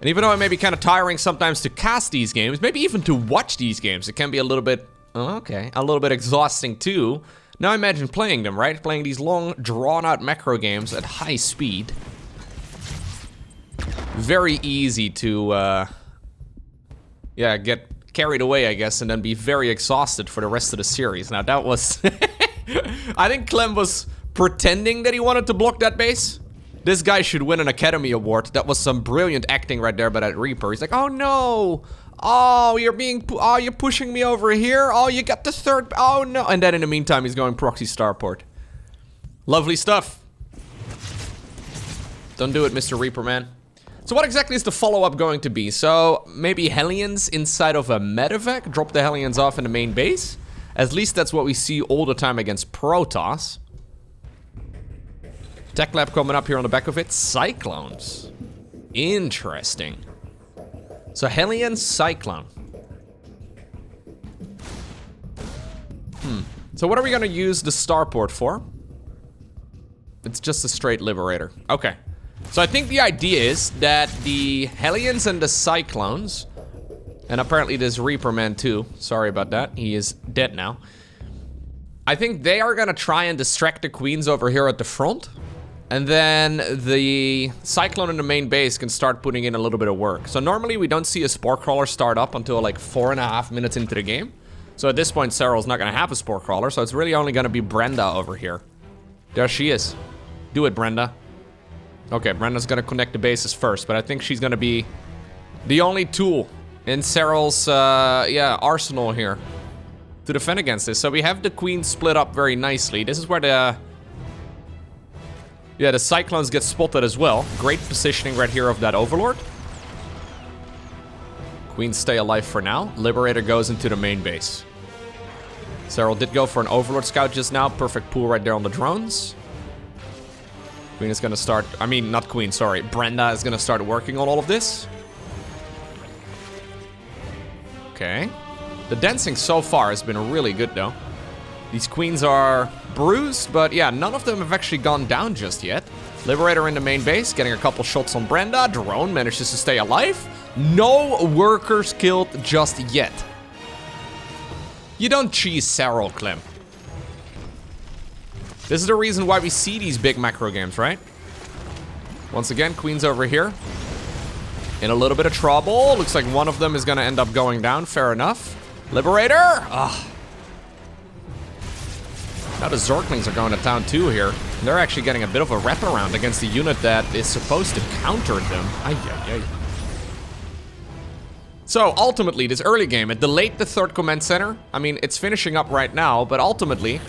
And even though it may be kind of tiring sometimes to cast these games, maybe even to watch these games, it can be a little bit, a little bit exhausting too. Now imagine playing them, right? Playing these long, drawn-out macro games at high speed. Very easy to, yeah, get carried away, I guess, and then be very exhausted for the rest of the series. Now that was... I think Clem was pretending that he wanted to block that base. This guy should win an Academy Award. That was some brilliant acting right there by that Reaper. He's like, oh no! Oh, you're pushing me over here? Oh, you got the third, oh no! And then in the meantime, he's going proxy starport. Lovely stuff. Don't do it, Mr. Reaper, man. So what exactly is the follow-up going to be? So, maybe Hellions inside of a medevac? Drop the Hellions off in the main base? At least that's what we see all the time against Protoss. Tech Lab coming up here on the back of it. Cyclones. Interesting. So Hellion, Cyclone. So what are we gonna use the starport for? It's just a straight Liberator. Okay. So I think the idea is that the Hellions and the Cyclones, and apparently this Reaper man too, sorry about that, he is dead now. I think they are gonna try and distract the Queens over here at the front. And then the Cyclone in the main base can start putting in a little bit of work. So normally we don't see a Spore Crawler start up until like 4.5 minutes into the game. So at this point, Serral's not gonna have a Spore Crawler, so it's really only gonna be Brenda over here. There she is. Do it, Brenda. Okay, Brenda's gonna connect the bases first, but I think she's gonna be the only tool in Serral's, arsenal here to defend against this. So we have the Queen split up very nicely. This is where the Cyclones get spotted as well. Great positioning right here of that Overlord. Queens stay alive for now. Liberator goes into the main base. Serral did go for an Overlord Scout just now. Perfect pool right there on the drones. Queen is gonna start, not Queen, sorry. Brenda is gonna start working on all of this. Okay. The dancing so far has been really good though. These Queens are bruised, but yeah, none of them have actually gone down just yet. Liberator in the main base, getting a couple shots on Brenda. Drone manages to stay alive. No workers killed just yet. You don't cheese Serral, Clem. This is the reason why we see these big macro games, right? Once again, Queen's over here. In a little bit of trouble. Looks like one of them is gonna end up going down. Fair enough. Liberator! Ugh. Now the Zerglings are going to town too here. They're actually getting a bit of a wraparound against the unit that is supposed to counter them. Ay, ay, ay. So, ultimately, this early game, it delayed the third command center. I mean, it's finishing up right now, but ultimately,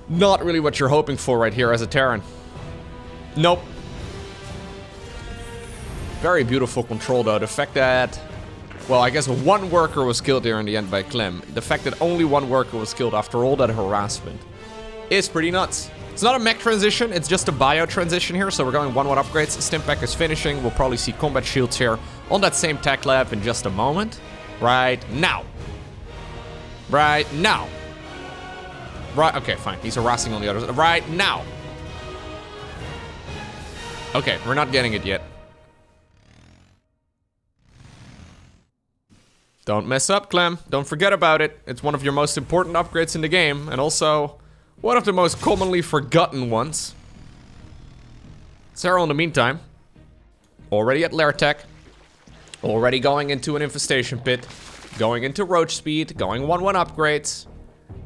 not really what you're hoping for right here as a Terran. Nope. Very beautiful control, though. The fact that... Well, I guess one worker was killed here in the end by Clem. The fact that only one worker was killed after all that harassment is pretty nuts. It's not a mech transition, it's just a bio transition here. So we're going 1-1 upgrades. Stimpak is finishing. We'll probably see combat shields here on that same tech lab in just a moment. Right now. Right now. Right, okay, fine. He's harassing on the others. Right now. Okay, we're not getting it yet. Don't mess up, Clem. Don't forget about it. It's one of your most important upgrades in the game, and also one of the most commonly forgotten ones. Serral, in the meantime, already at Lair Tech, already going into an infestation pit, going into roach speed, going 1-1 upgrades.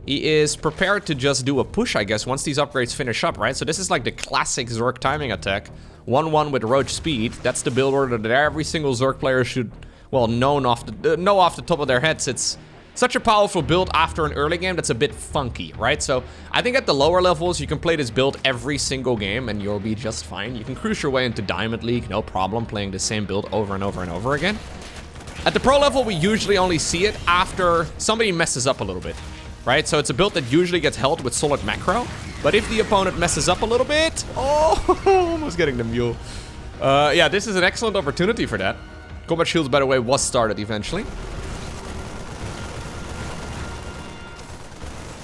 He is prepared to just do a push, I guess, once these upgrades finish up, right? So this is like the classic Zerg timing attack. 1-1 with roach speed. That's the build order that every single Zerg player should... Well, know off the top of their heads. It's such a powerful build after an early game that's a bit funky, right? So I think at the lower levels, you can play this build every single game and you'll be just fine. You can cruise your way into Diamond League, no problem, playing the same build over and over and over again. At the pro level, we usually only see it after somebody messes up a little bit, right? So it's a build that usually gets held with solid macro. But if the opponent messes up a little bit... Oh, almost getting the mule. Yeah, this is an excellent opportunity for that. Combat shields, by the way, was started eventually.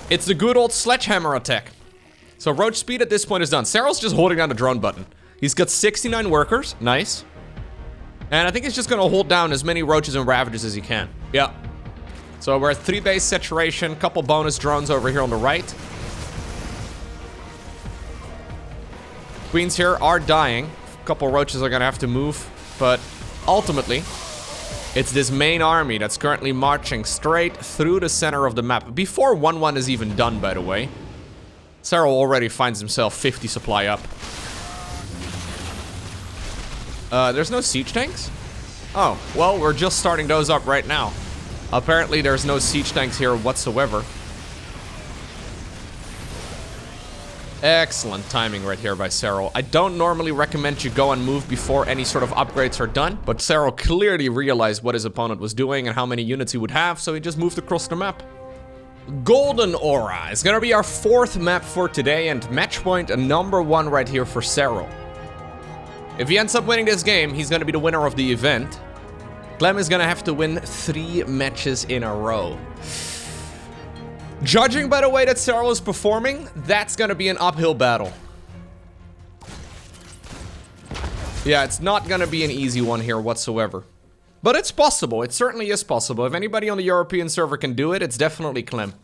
It's the good old sledgehammer attack. So roach speed at this point is done. Serral's just holding down the drone button. He's got 69 workers. Nice. And I think he's just going to hold down as many roaches and ravages as he can. Yeah. So we're at 3 base saturation. Couple bonus drones over here on the right. Queens here are dying. Couple roaches are going to have to move. But... ultimately, it's this main army that's currently marching straight through the center of the map. Before 1-1 is even done, by the way. Serral already finds himself 50 supply up. There's no siege tanks? Oh, well, we're just starting those up right now. Apparently, there's no siege tanks here whatsoever. Excellent timing right here by Serral. I don't normally recommend you go and move before any sort of upgrades are done, but Serral clearly realized what his opponent was doing and how many units he would have, so he just moved across the map. Golden Aura is gonna be our 4th map for today, and match point number 1 right here for Serral. If he ends up winning this game, he's gonna be the winner of the event. Clem is gonna have to win 3 matches in a row. Judging by the way that Serral is performing, that's gonna be an uphill battle. Yeah, it's not gonna be an easy one here whatsoever. But it's possible, it certainly is possible. If anybody on the European server can do it, it's definitely Clem.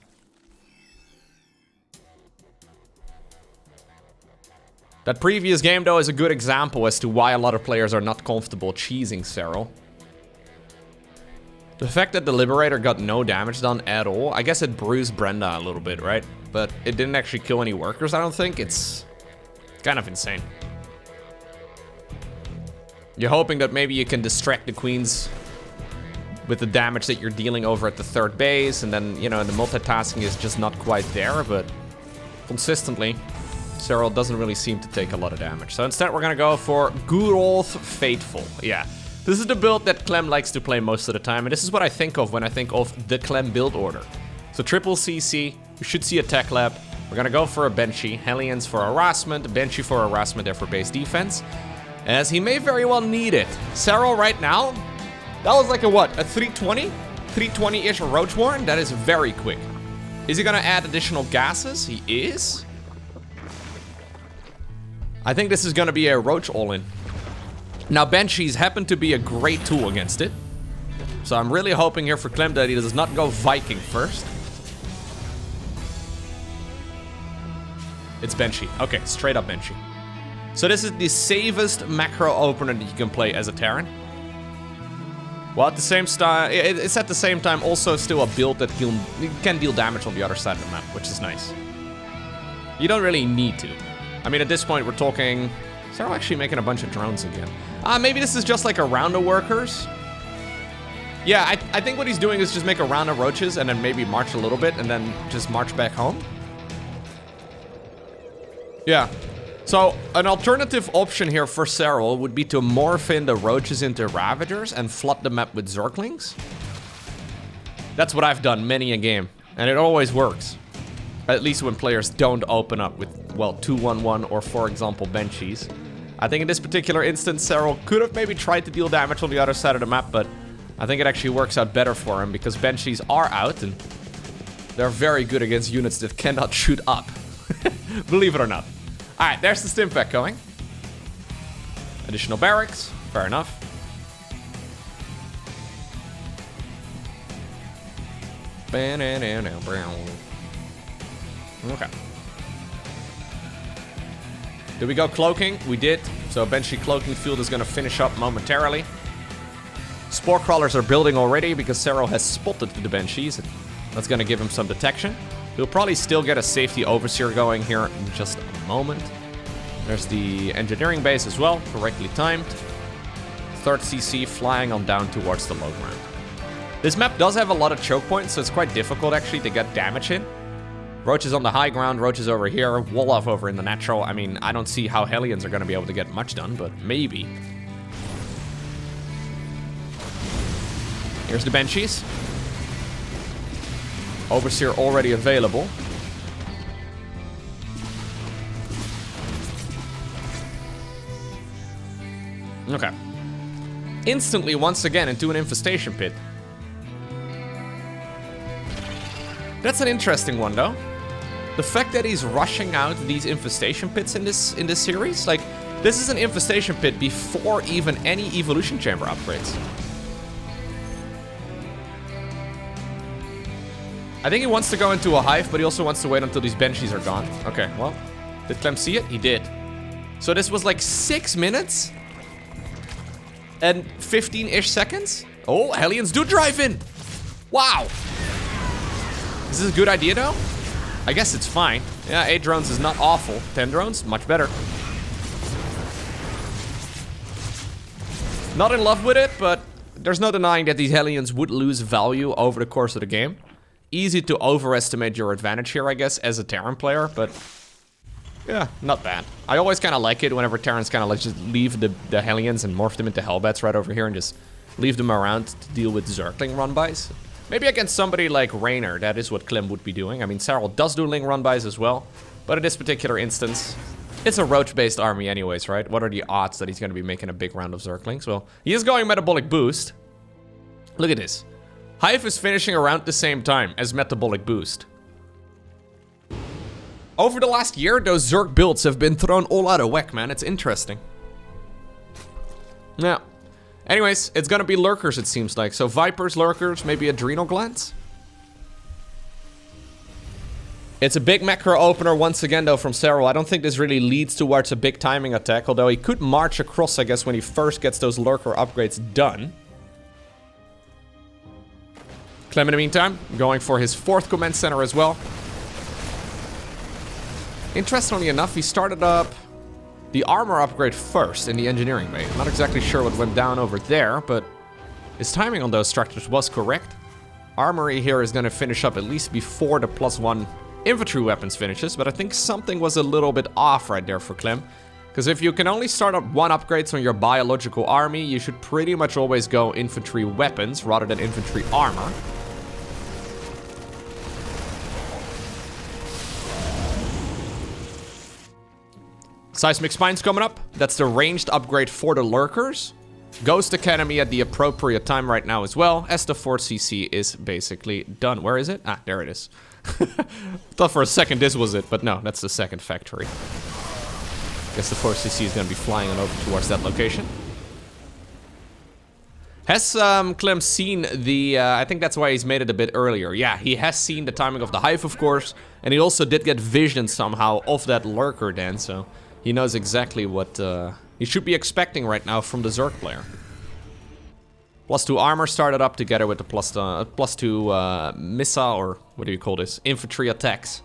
That previous game though is a good example as to why a lot of players are not comfortable cheesing Serral. The fact that the Liberator got no damage done at all, I guess it bruised Brenda a little bit, right? But it didn't actually kill any workers, I don't think. It's kind of insane. You're hoping that maybe you can distract the queens with the damage that you're dealing over at the 3rd base, and then, you know, the multitasking is just not quite there, but consistently, Serral doesn't really seem to take a lot of damage. So instead, we're gonna go for good old Faithful. Yeah. This is the build that Clem likes to play most of the time, and this is what I think of when I think of the Clem build order. So triple CC, we should see a tech lab. We're gonna go for a Banshee, Hellions for harassment, Banshee for harassment, there for base defense, as he may very well need it. Serral right now, that was like a what, a 320? 320-ish Roach Warren? That is very quick. Is he gonna add additional gases? He is. I think this is gonna be a Roach all-in. Now, Banshees happen to be a great tool against it. So I'm really hoping here for Clem that he does not go Viking first. It's Banshee. Okay, straight up Banshee. So this is the safest macro opener that you can play as a Terran. Well, at the same time, it's at the same time also still a build that can deal damage on the other side of the map, which is nice. You don't really need to. I mean, at this point, we're talking... Serral actually making a bunch of drones again. Maybe this is just like a round of workers. Yeah, I think what he's doing is just make a round of roaches and then maybe march a little bit and then just march back home. Yeah. So, an alternative option here for Serral would be to morph in the roaches into Ravagers and flood the map with Zerglings. That's what I've done many a game, and it always works. At least when players don't open up with, well, 2-1-1 or, for example, Banshees. I think in this particular instance, Serral could have maybe tried to deal damage on the other side of the map, but I think it actually works out better for him because Banshees are out, and they're very good against units that cannot shoot up. Believe it or not. Alright, there's the stim pack going. Additional barracks. Fair enough. Okay. Did we go cloaking? We did. So Banshee cloaking field is going to finish up momentarily. Spore crawlers are building already because Serral has spotted the Banshees. That's going to give him some detection. We'll probably still get a safety overseer going here in just a moment. There's the engineering base as well, correctly timed. Third CC flying on down towards the low ground. This map does have a lot of choke points, so it's quite difficult actually to get damage in. Roaches on the high ground, Roaches over here, Wolof over in the natural. I mean, I don't see how Hellions are going to be able to get much done, but maybe. Here's the Banshees. Overseer already available. Okay. Instantly, once again, into an infestation pit. That's an interesting one, though. The fact that he's rushing out these infestation pits in this series, like, this is an infestation pit before even any evolution chamber upgrades. I think he wants to go into a hive, but he also wants to wait until these Banshees are gone. Okay, well, did Clem see it? He did. So this was like 6 minutes and 15-ish seconds. Oh, Hellions do drive in. Wow. Is this a good idea, though? I guess it's fine. Yeah, 8 drones is not awful. 10 drones, much better. Not in love with it, but there's no denying that these Hellions would lose value over the course of the game. Easy to overestimate your advantage here, I guess, as a Terran player, but yeah, not bad. I always kind of like it whenever Terrans kind of like just leave the Hellions and morph them into Hellbats right over here and just leave them around to deal with Zergling run-bys. Maybe against somebody like Raynor, that is what Clem would be doing. I mean, Serral does do Ling run-bys as well, but in this particular instance, it's a Roach-based army anyways, right? What are the odds that he's going to be making a big round of Zerglings? Well, he is going Metabolic Boost. Look at this. Hive is finishing around the same time as Metabolic Boost. Over the last year, those Zerg builds have been thrown all out of whack, man. It's interesting. Yeah. Anyways, it's gonna be Lurkers, it seems like. So Vipers, Lurkers, maybe Adrenal Glands. It's a big macro opener once again, though, from Serral. I don't think this really leads towards a big timing attack, although he could march across, I guess, when he first gets those Lurker upgrades done. Clem, in the meantime, going for his 4th command center as well. Interestingly enough, he started up the armor upgrade first in the engineering bay. I'm not exactly sure what went down over there, but his timing on those structures was correct. Armory here is going to finish up at least before the +1 infantry weapons finishes, but I think something was a little bit off right there for Clem. Because if you can only start up 1 upgrade on your biological army, you should pretty much always go infantry weapons rather than infantry armor. Seismic Spine's coming up. That's the ranged upgrade for the Lurkers. Ghost Academy at the appropriate time right now as well, as the 4th CC is basically done. Where is it? Ah, there it is. Thought for a second this was it, but no, that's the 2nd factory. Guess the 4th CC is going to be flying on over towards that location. Has Clem seen the... I think that's why he's made it a bit earlier. Yeah, he has seen the timing of the Hive, of course. And he also did get vision somehow of that Lurker then, so... He knows exactly what he should be expecting right now from the Zerg player. +2 armor started up together with the +2 missile, or what do you call this? Infantry attacks.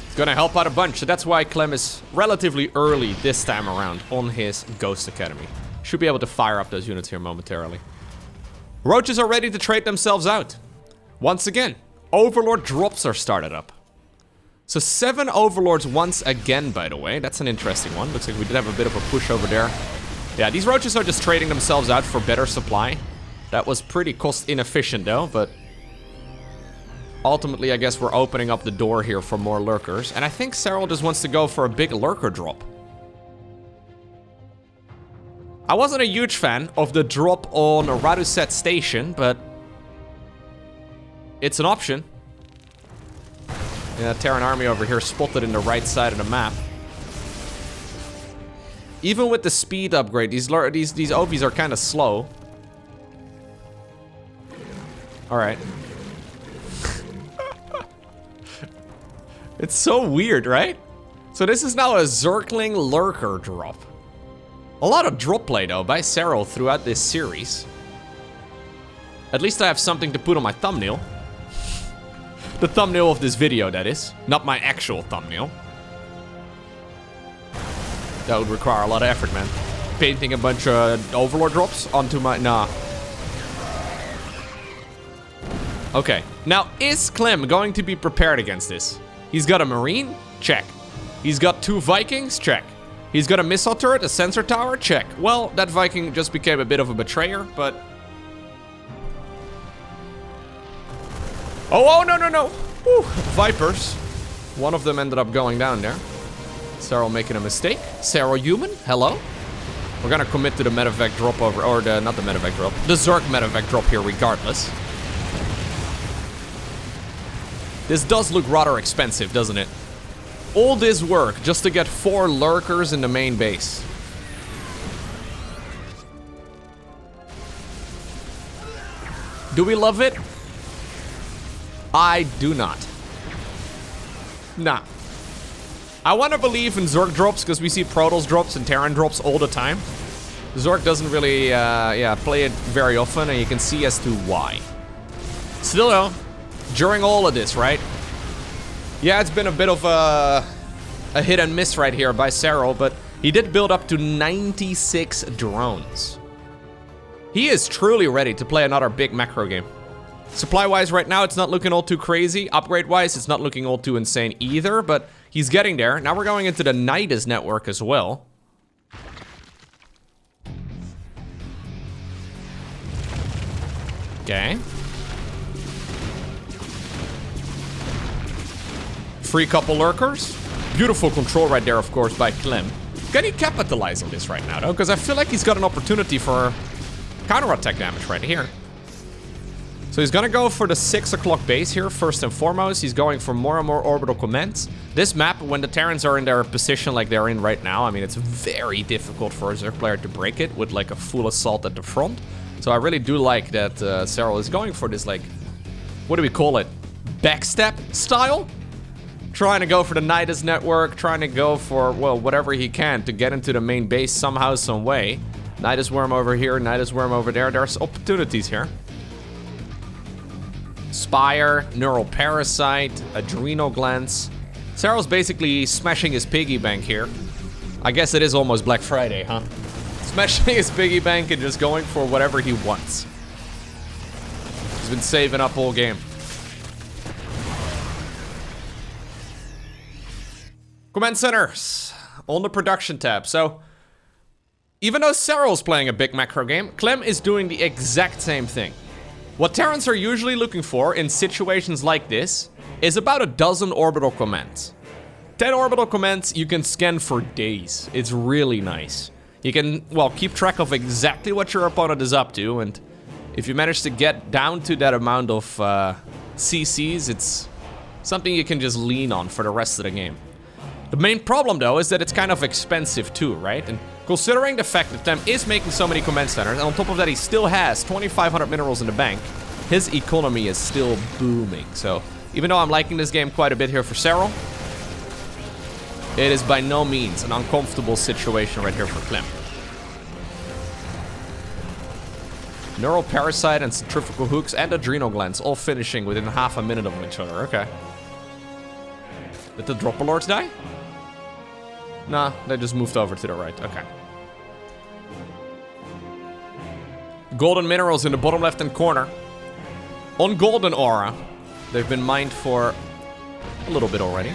It's gonna help out a bunch, so that's why Clem is relatively early this time around on his Ghost Academy. Should be able to fire up those units here momentarily. Roaches are ready to trade themselves out. Once again, Overlord drops are started up. So 7 Overlords once again, by the way. That's an interesting one. Looks like we did have a bit of a push over there. Yeah, these Roaches are just trading themselves out for better supply. That was pretty cost inefficient though, but ultimately I guess we're opening up the door here for more lurkers. And I think Serral just wants to go for a big lurker drop. I wasn't a huge fan of the drop on Raduset Station, but it's an option. Yeah, Terran army over here spotted in the right side of the map. Even with the speed upgrade, these OVs are kind of slow. Alright. It's so weird, right? So this is now a Zergling lurker drop. A lot of drop play though by Serral throughout this series. At least I have something to put on my thumbnail. The thumbnail of this video, that is. Not my actual thumbnail. That would require a lot of effort, man. Painting a bunch of Overlord drops onto my... Nah. Okay. Now, is Clem going to be prepared against this? He's got a Marine? Check. He's got 2 Vikings? Check. He's got a missile turret, a sensor tower? Check. Well, that Viking just became a bit of a betrayer, but... Oh, no. Whew. Vipers. One of them ended up going down there. Serral making a mistake. Serral human, hello? We're gonna commit to the medevac drop over, or not the medevac drop, the Zerg medevac drop here regardless. This does look rather expensive, doesn't it? All this work just to get 4 lurkers in the main base. Do we love it? I do not. Nah. I want to believe in Zerg drops because we see Protoss drops and Terran drops all the time. Zerg doesn't really, play it very often, and you can see as to why. Still though, during all of this, right? Yeah, it's been a bit of a hit and miss right here by Serral, but he did build up to 96 drones. He is truly ready to play another big macro game. Supply-wise right now, it's not looking all too crazy. Upgrade-wise, it's not looking all too insane either, but he's getting there. Now we're going into the Nidus network as well. Okay. Free couple lurkers. Beautiful control right there, of course, by Clem. Can he capitalize on this right now, though? Because I feel like he's got an opportunity for counterattack damage right here. So he's gonna go for the 6 o'clock base here, first and foremost. He's going for more and more orbital commands. This map, when the Terrans are in their position like they're in right now, I mean, it's very difficult for a Zerg player to break it with like a full assault at the front. So I really do like that Serral is going for this, like, what do we call it? Backstep style? Trying to go for the Nidus network, trying to go for, well, whatever he can to get into the main base somehow, some way. Nidus worm over here, Nidus worm over there. There's opportunities here. Spire, Neural Parasite, Adrenal Glands. Serral's basically smashing his piggy bank here. I guess it is almost Black Friday, huh? Smashing his piggy bank and just going for whatever he wants. He's been saving up all game. Command centers on the production tab. So, even though Serral's playing a big macro game, Clem is doing the exact same thing. What Terrans are usually looking for in situations like this is about a dozen orbital commands. 10 orbital commands you can scan for days. It's really nice. You can, well, keep track of exactly what your opponent is up to, and if you manage to get down to that amount of CCs, it's something you can just lean on for the rest of the game. The main problem, though, is that it's kind of expensive too, right? And considering the fact that Clem is making so many command centers, and on top of that he still has 2,500 minerals in the bank, his economy is still booming. So, even though I'm liking this game quite a bit here for Serral, It is by no means an uncomfortable situation right here for Clem. Neural parasite and centrifugal hooks and adrenal glands all finishing within half a minute of each other. Okay. Did the dropper lords die? Nah, they just moved over to the right. Okay. Golden minerals in the bottom left-hand corner. On golden aura. They've been mined for a little bit already.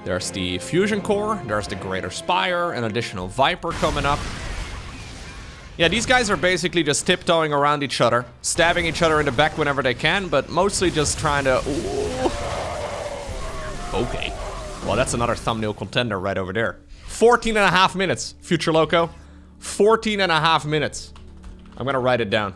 There's the fusion core. There's the greater spire. An additional viper coming up. Yeah, these guys are basically just tiptoeing around each other, stabbing each other in the back whenever they can, but mostly just trying to... Ooh. Okay. Well, that's another thumbnail contender right over there. 14.5 minutes, future Lowko. 14.5 minutes. I'm gonna write it down.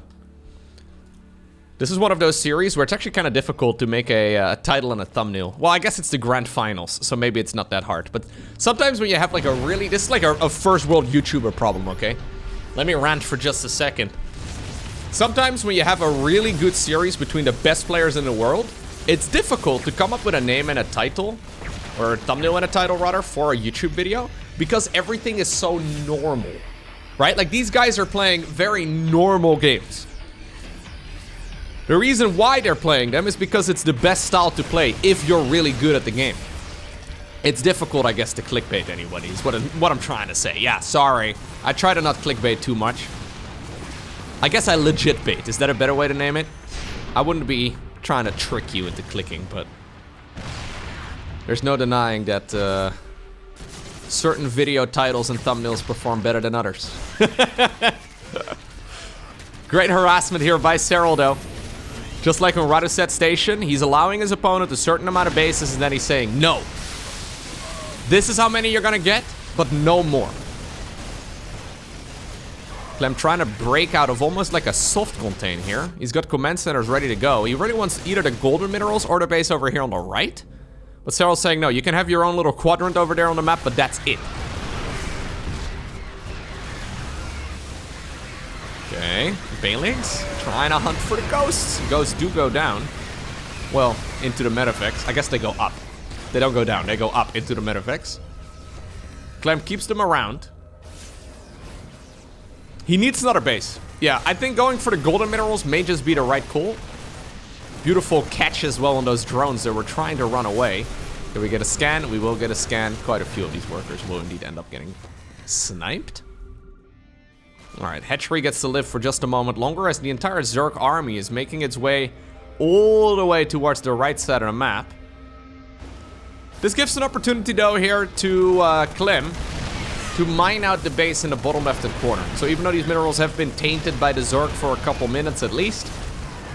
This is one of those series where it's actually kind of difficult to make a title and a thumbnail. Well, I guess it's the grand finals, so maybe it's not that hard. But sometimes when you have like a really... This is like a first world YouTuber problem, okay? Let me rant for just a second. Sometimes when you have a really good series between the best players in the world, it's difficult to come up with a name and a title, or a thumbnail and a title rather, for a YouTube video, because everything is so normal, right? Like, these guys are playing very normal games. The reason why they're playing them is because it's the best style to play if you're really good at the game. It's difficult, I guess, to clickbait anybody, is what I'm trying to say. Yeah, sorry. I try to not clickbait too much. I guess I legit bait. Is that a better way to name it? I wouldn't be trying to trick you into clicking, but... There's no denying that certain video titles and thumbnails perform better than others. Great harassment here by Serral, though. Just like on Raduset Station, he's allowing his opponent a certain amount of bases, and then he's saying, no. This is how many you're gonna get, but no more. Clem trying to break out of almost like a soft contain here. He's got command centers ready to go. He really wants either the golden minerals or the base over here on the right. But Serral's saying, no, you can have your own little quadrant over there on the map, but that's it. Okay, Baelings trying to hunt for the ghosts. Ghosts do go down. Well, into the Metafix. I guess they go up. They don't go down, they go up into the Metafix. Clem keeps them around. He needs another base. Yeah, I think going for the golden minerals may just be the right call. Beautiful catch as well on those drones that were trying to run away. Can we get a scan? We will get a scan. Quite a few of these workers will indeed end up getting sniped. Alright, Hatchery gets to live for just a moment longer as the entire Zerg army is making its way all the way towards the right side of the map. This gives an opportunity though here to Clem to mine out the base in the bottom left-hand corner. So even though these minerals have been tainted by the Zerg for a couple minutes at least,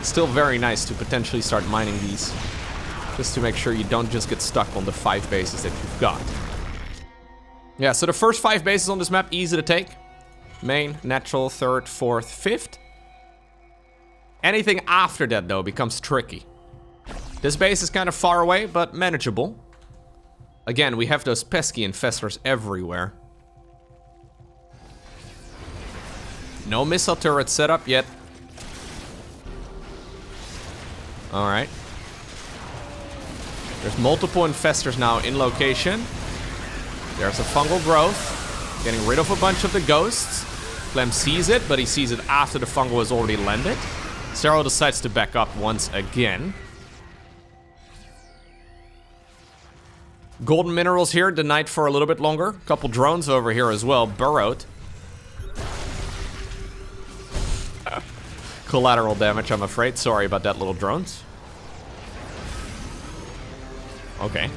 it's still very nice to potentially start mining these. Just to make sure you don't just get stuck on the 5 bases that you've got. Yeah, so the first 5 bases on this map, easy to take. Main, natural, 3rd, 4th, 5th. Anything after that though becomes tricky. This base is kind of far away, but manageable. Again, we have those pesky infestors everywhere. No missile turret set up yet. Alright. There's multiple infestors now in location. There's a fungal growth. Getting rid of a bunch of the ghosts. Clem sees it, but he sees it after the fungal has already landed. Serral decides to back up once again. Golden minerals here, denied for a little bit longer. Couple drones over here as well, burrowed. Collateral damage, I'm afraid. Sorry about that, little drones. Okay.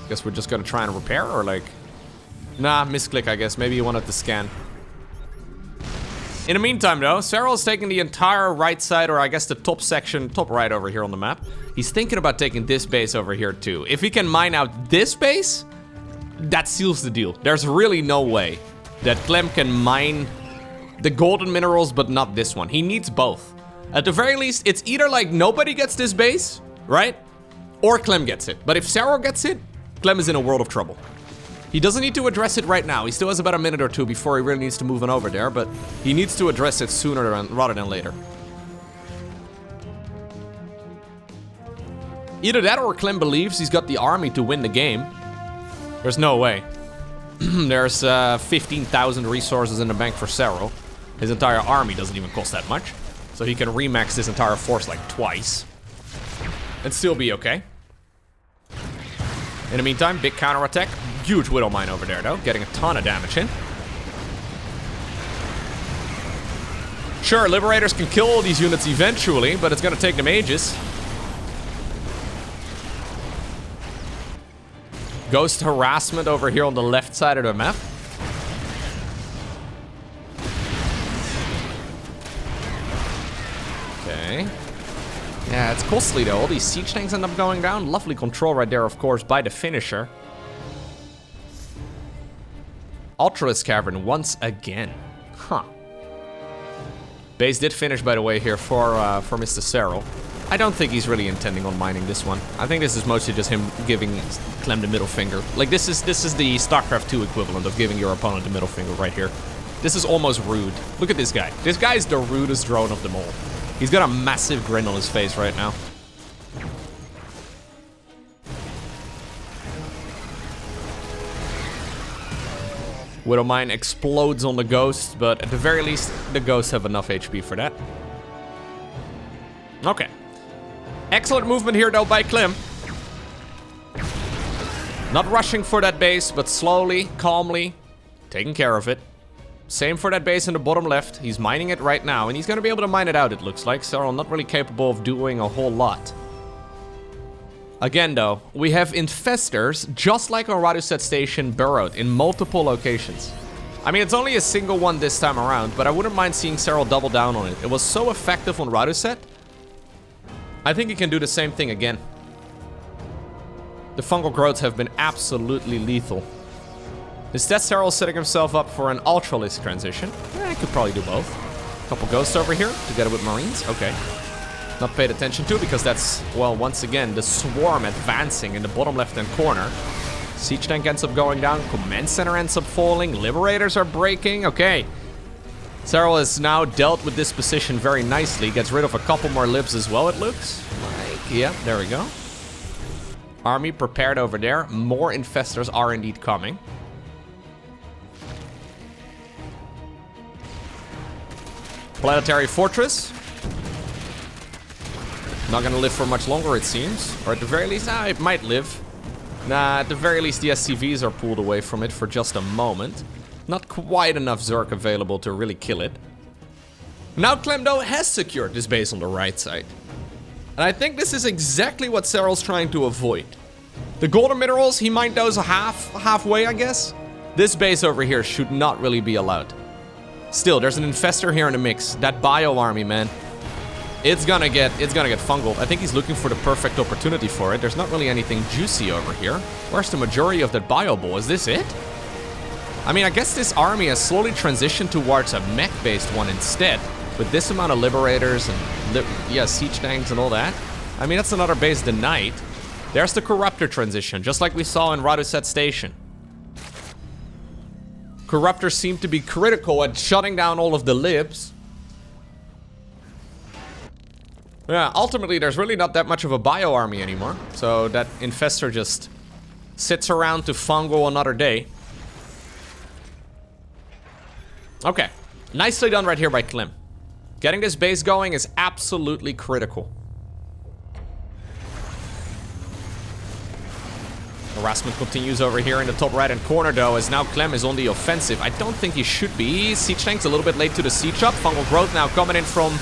Guess we're just gonna try and repair, or like... Nah, misclick, I guess. Maybe you wanted to scan. In the meantime, though, Serral is taking the entire right side, or I guess the top section, top right over here on the map. He's thinking about taking this base over here, too. If he can mine out this base, that seals the deal. There's really no way that Clem can mine the golden minerals, but not this one. He needs both. At the very least, it's either like nobody gets this base, right? Or Clem gets it. But if Serral gets it, Clem is in a world of trouble. He doesn't need to address it right now. He still has about a minute or two before he really needs to move on over there, but he needs to address it sooner rather than later. Either that or Clem believes he's got the army to win the game. There's no way. There's 15,000 resources in the bank for Serral. His entire army doesn't even cost that much. So he can remax this entire force like twice. And still be okay. In the meantime, big counterattack. Huge Widow Mine over there though, getting a ton of damage in. Sure, Liberators can kill all these units eventually, but it's gonna take them ages. Ghost harassment over here on the left side of the map. Okay. Yeah, it's costly though. All these siege tanks end up going down. Lovely control right there, of course, by the finisher. Ultralisk Cavern once again. Huh. Base did finish, by the way, here for Mr. Serral. I don't think he's really intending on mining this one. I think this is mostly just him giving Clem the middle finger. Like, this is the StarCraft 2 equivalent of giving your opponent the middle finger right here. This is almost rude. Look at this guy. This guy is the rudest drone of them all. He's got a massive grin on his face right now. Widow Mine explodes on the Ghost, but at the very least, the Ghosts have enough HP for that. Okay. Excellent movement here, though, by Clem. Not rushing for that base, but slowly, calmly, taking care of it. Same for that base in the bottom left. He's mining it right now, and he's going to be able to mine it out, it looks like. Serral not really capable of doing a whole lot. Again, though, we have infestors, just like on Radusat Station, burrowed in multiple locations. I mean, it's only a single one this time around, but I wouldn't mind seeing Serral double down on it. It was so effective on Radusat. I think he can do the same thing again. The fungal growths have been absolutely lethal. Instead, Serral setting himself up for an Ultralisk transition. Yeah, I could probably do both. Couple Ghosts over here, together with Marines. Okay. Not paid attention to because that's, well, once again, the Swarm advancing in the bottom left-hand corner. Siege Tank ends up going down. Command Center ends up falling. Liberators are breaking. Okay. Serral has now dealt with this position very nicely. Gets rid of a couple more libs as well, it looks like. Yeah, there we go. Army prepared over there. More infestors are indeed coming. Planetary Fortress. Not gonna live for much longer, it seems. Or at the very least, it might live. Nah, at the very least, the SCVs are pulled away from it for just a moment. Not quite enough Zerg available to really kill it. Now Clem, though, has secured this base on the right side. And I think this is exactly what Serral's trying to avoid. The golden minerals, he mined those halfway, I guess. This base over here should not really be allowed. Still, there's an infestor here in the mix. That bio army, man. It's gonna get fungal. I think he's looking for the perfect opportunity for it. There's not really anything juicy over here. Where's the majority of that bio ball? Is this it? I mean, I guess this army has slowly transitioned towards a mech-based one instead. With this amount of Liberators and, yeah, Siege Tanks and all that. I mean, that's another base denied. There's the Corruptor transition, just like we saw in Radusat Station. Corruptors seem to be critical at shutting down all of the libs. Yeah, ultimately, there's really not that much of a bio army anymore. So that infestor just sits around to fungal another day. Okay, nicely done right here by Clem. Getting this base going is absolutely critical. Harassment continues over here in the top right-hand corner, though, as now Clem is on the offensive. I don't think he should be. Siege Tank's a little bit late to the siege up. Fungal growth now coming in from...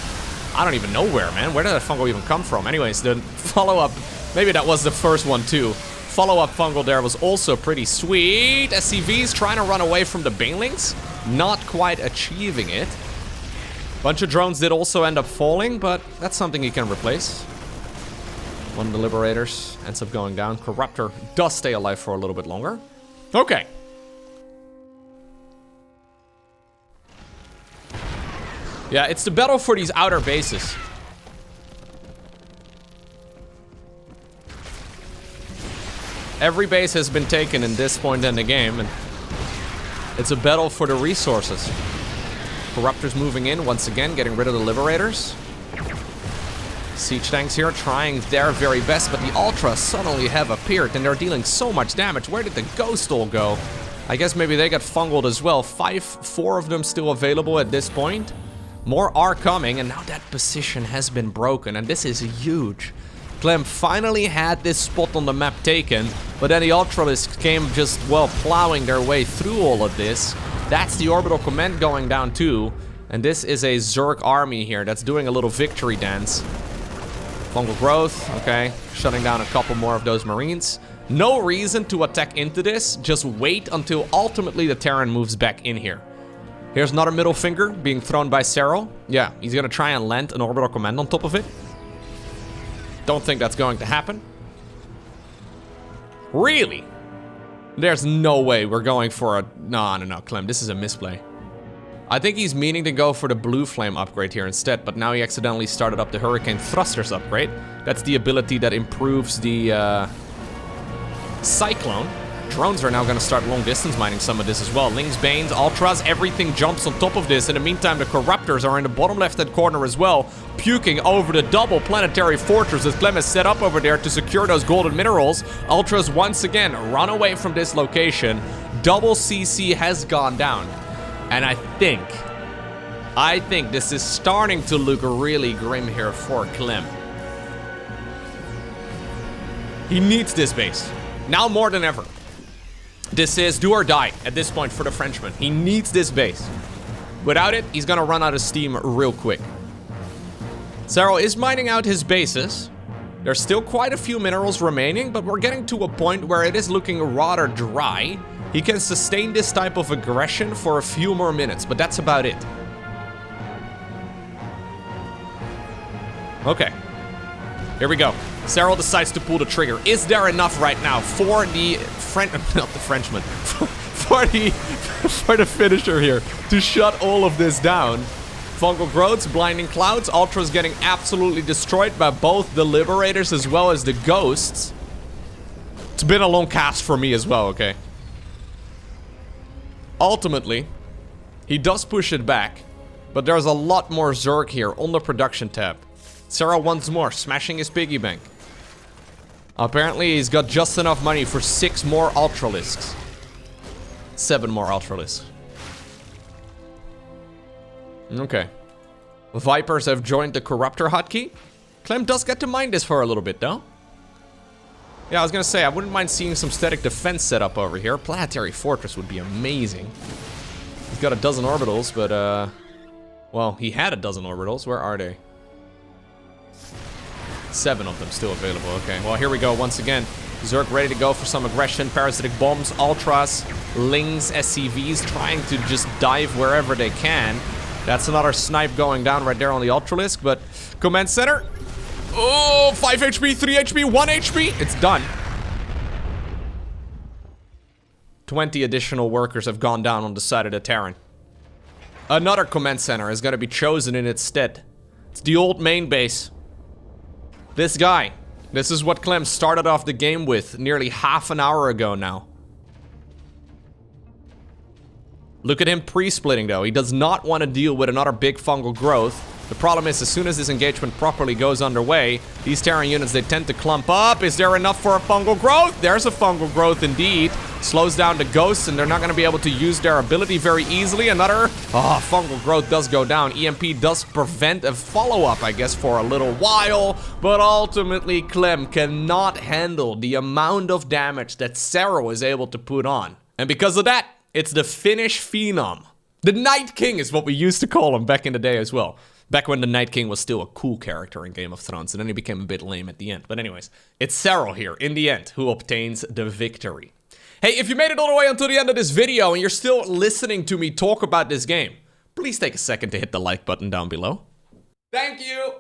I don't even know where, man. Where did that fungal even come from? Anyways, the follow-up... Maybe that was the first one, too. Follow-up fungal there was also pretty sweet. SCV's trying to run away from the Banelings. Not quite achieving it. Bunch of drones did also end up falling, but that's something he can replace. One of the Liberators ends up going down. Corruptor does stay alive for a little bit longer. Okay. Yeah, it's the battle for these outer bases. Every base has been taken in this point in the game, and it's a battle for the resources. Corruptors moving in once again, getting rid of the Liberators. Siege tanks here trying their very best, but the Ultras suddenly have appeared and they're dealing so much damage. Where did the Ghost all go? I guess maybe they got fungled as well. 4 of them still available at this point. More are coming, and now that position has been broken, and this is huge. Clem finally had this spot on the map taken, but then the Ultralisks came just, well, plowing their way through all of this. That's the orbital command going down too, and this is a Zerg army here that's doing a little victory dance. Fungal growth, okay, shutting down a couple more of those Marines. No reason to attack into this, just wait until ultimately the Terran moves back in here. Here's another middle finger being thrown by Serral. Yeah, he's gonna try and land an orbital command on top of it. Don't think that's going to happen. Really? There's no way we're going for a... No, Clem, this is a misplay. I think he's meaning to go for the Blue Flame upgrade here instead, but now he accidentally started up the Hurricane Thrusters upgrade. That's the ability that improves the Cyclone. Drones are now going to start long distance mining some of this as well. Lings, Banes, Ultras, everything jumps on top of this. In the meantime, the Corruptors are in the bottom left-hand corner as well, puking over the double planetary fortress that Clem has set up over there to secure those golden minerals. Ultras once again run away from this location. Double CC has gone down. And I think this is starting to look really grim here for Clem. He needs this base. Now more than ever. This is do or die at this point for the Frenchman. He needs this base. Without it, he's gonna run out of steam real quick. Serral is mining out his bases. There's still quite a few minerals remaining, but we're getting to a point where it is looking rather dry. He can sustain this type of aggression for a few more minutes, but that's about it. Okay. Here we go. Serral decides to pull the trigger. Is there enough right now for the not the Frenchman, for the finisher here to shut all of this down? Fungal growths, blinding clouds, Ultras getting absolutely destroyed by both the Liberators as well as the Ghosts. It's been a long cast for me as well, okay? Ultimately, he does push it back, but there's a lot more Zerg here on the production tab. Serral once more, smashing his piggy bank. Apparently, he's got just enough money for 6 more Ultralisks. 7 more Ultralisks. Okay. Vipers have joined the Corruptor hotkey. Clem does get to mine this for a little bit, though. Yeah, I was gonna say, I wouldn't mind seeing some static defense set up over here. Planetary Fortress would be amazing. He's got a dozen orbitals, but, well, he had a dozen orbitals. Where are they? 7 of them still available. Okay, well, here we go once again. Zerg ready to go for some aggression. Parasitic bombs, Ultras, Lings, SCVs trying to just dive wherever they can. That's another snipe going down right there on the Ultralisk, but command center. Oh, 5 HP, 3 HP, 1 HP. It's done. 20 additional workers have gone down on the side of the Terran. Another command center is going to be chosen in its stead. It's the old main base. This guy. This is what Clem started off the game with nearly half an hour ago now. Look at him pre-splitting though. He does not want to deal with another big fungal growth. The problem is, as soon as this engagement properly goes underway, these Terran units, they tend to clump up. Is there enough for a fungal growth? There's a fungal growth indeed. Slows down the Ghosts, and they're not going to be able to use their ability very easily. Another fungal growth does go down. EMP does prevent a follow-up, I guess, for a little while. But ultimately, Clem cannot handle the amount of damage that Serral is able to put on. And because of that, it's the Finnish Phenom. The Night King is what we used to call him back in the day as well. Back when the Night King was still a cool character in Game of Thrones, and then he became a bit lame at the end. But anyways, it's Serral here, in the end, who obtains the victory. Hey, if you made it all the way until the end of this video, and you're still listening to me talk about this game, please take a second to hit the like button down below. Thank you!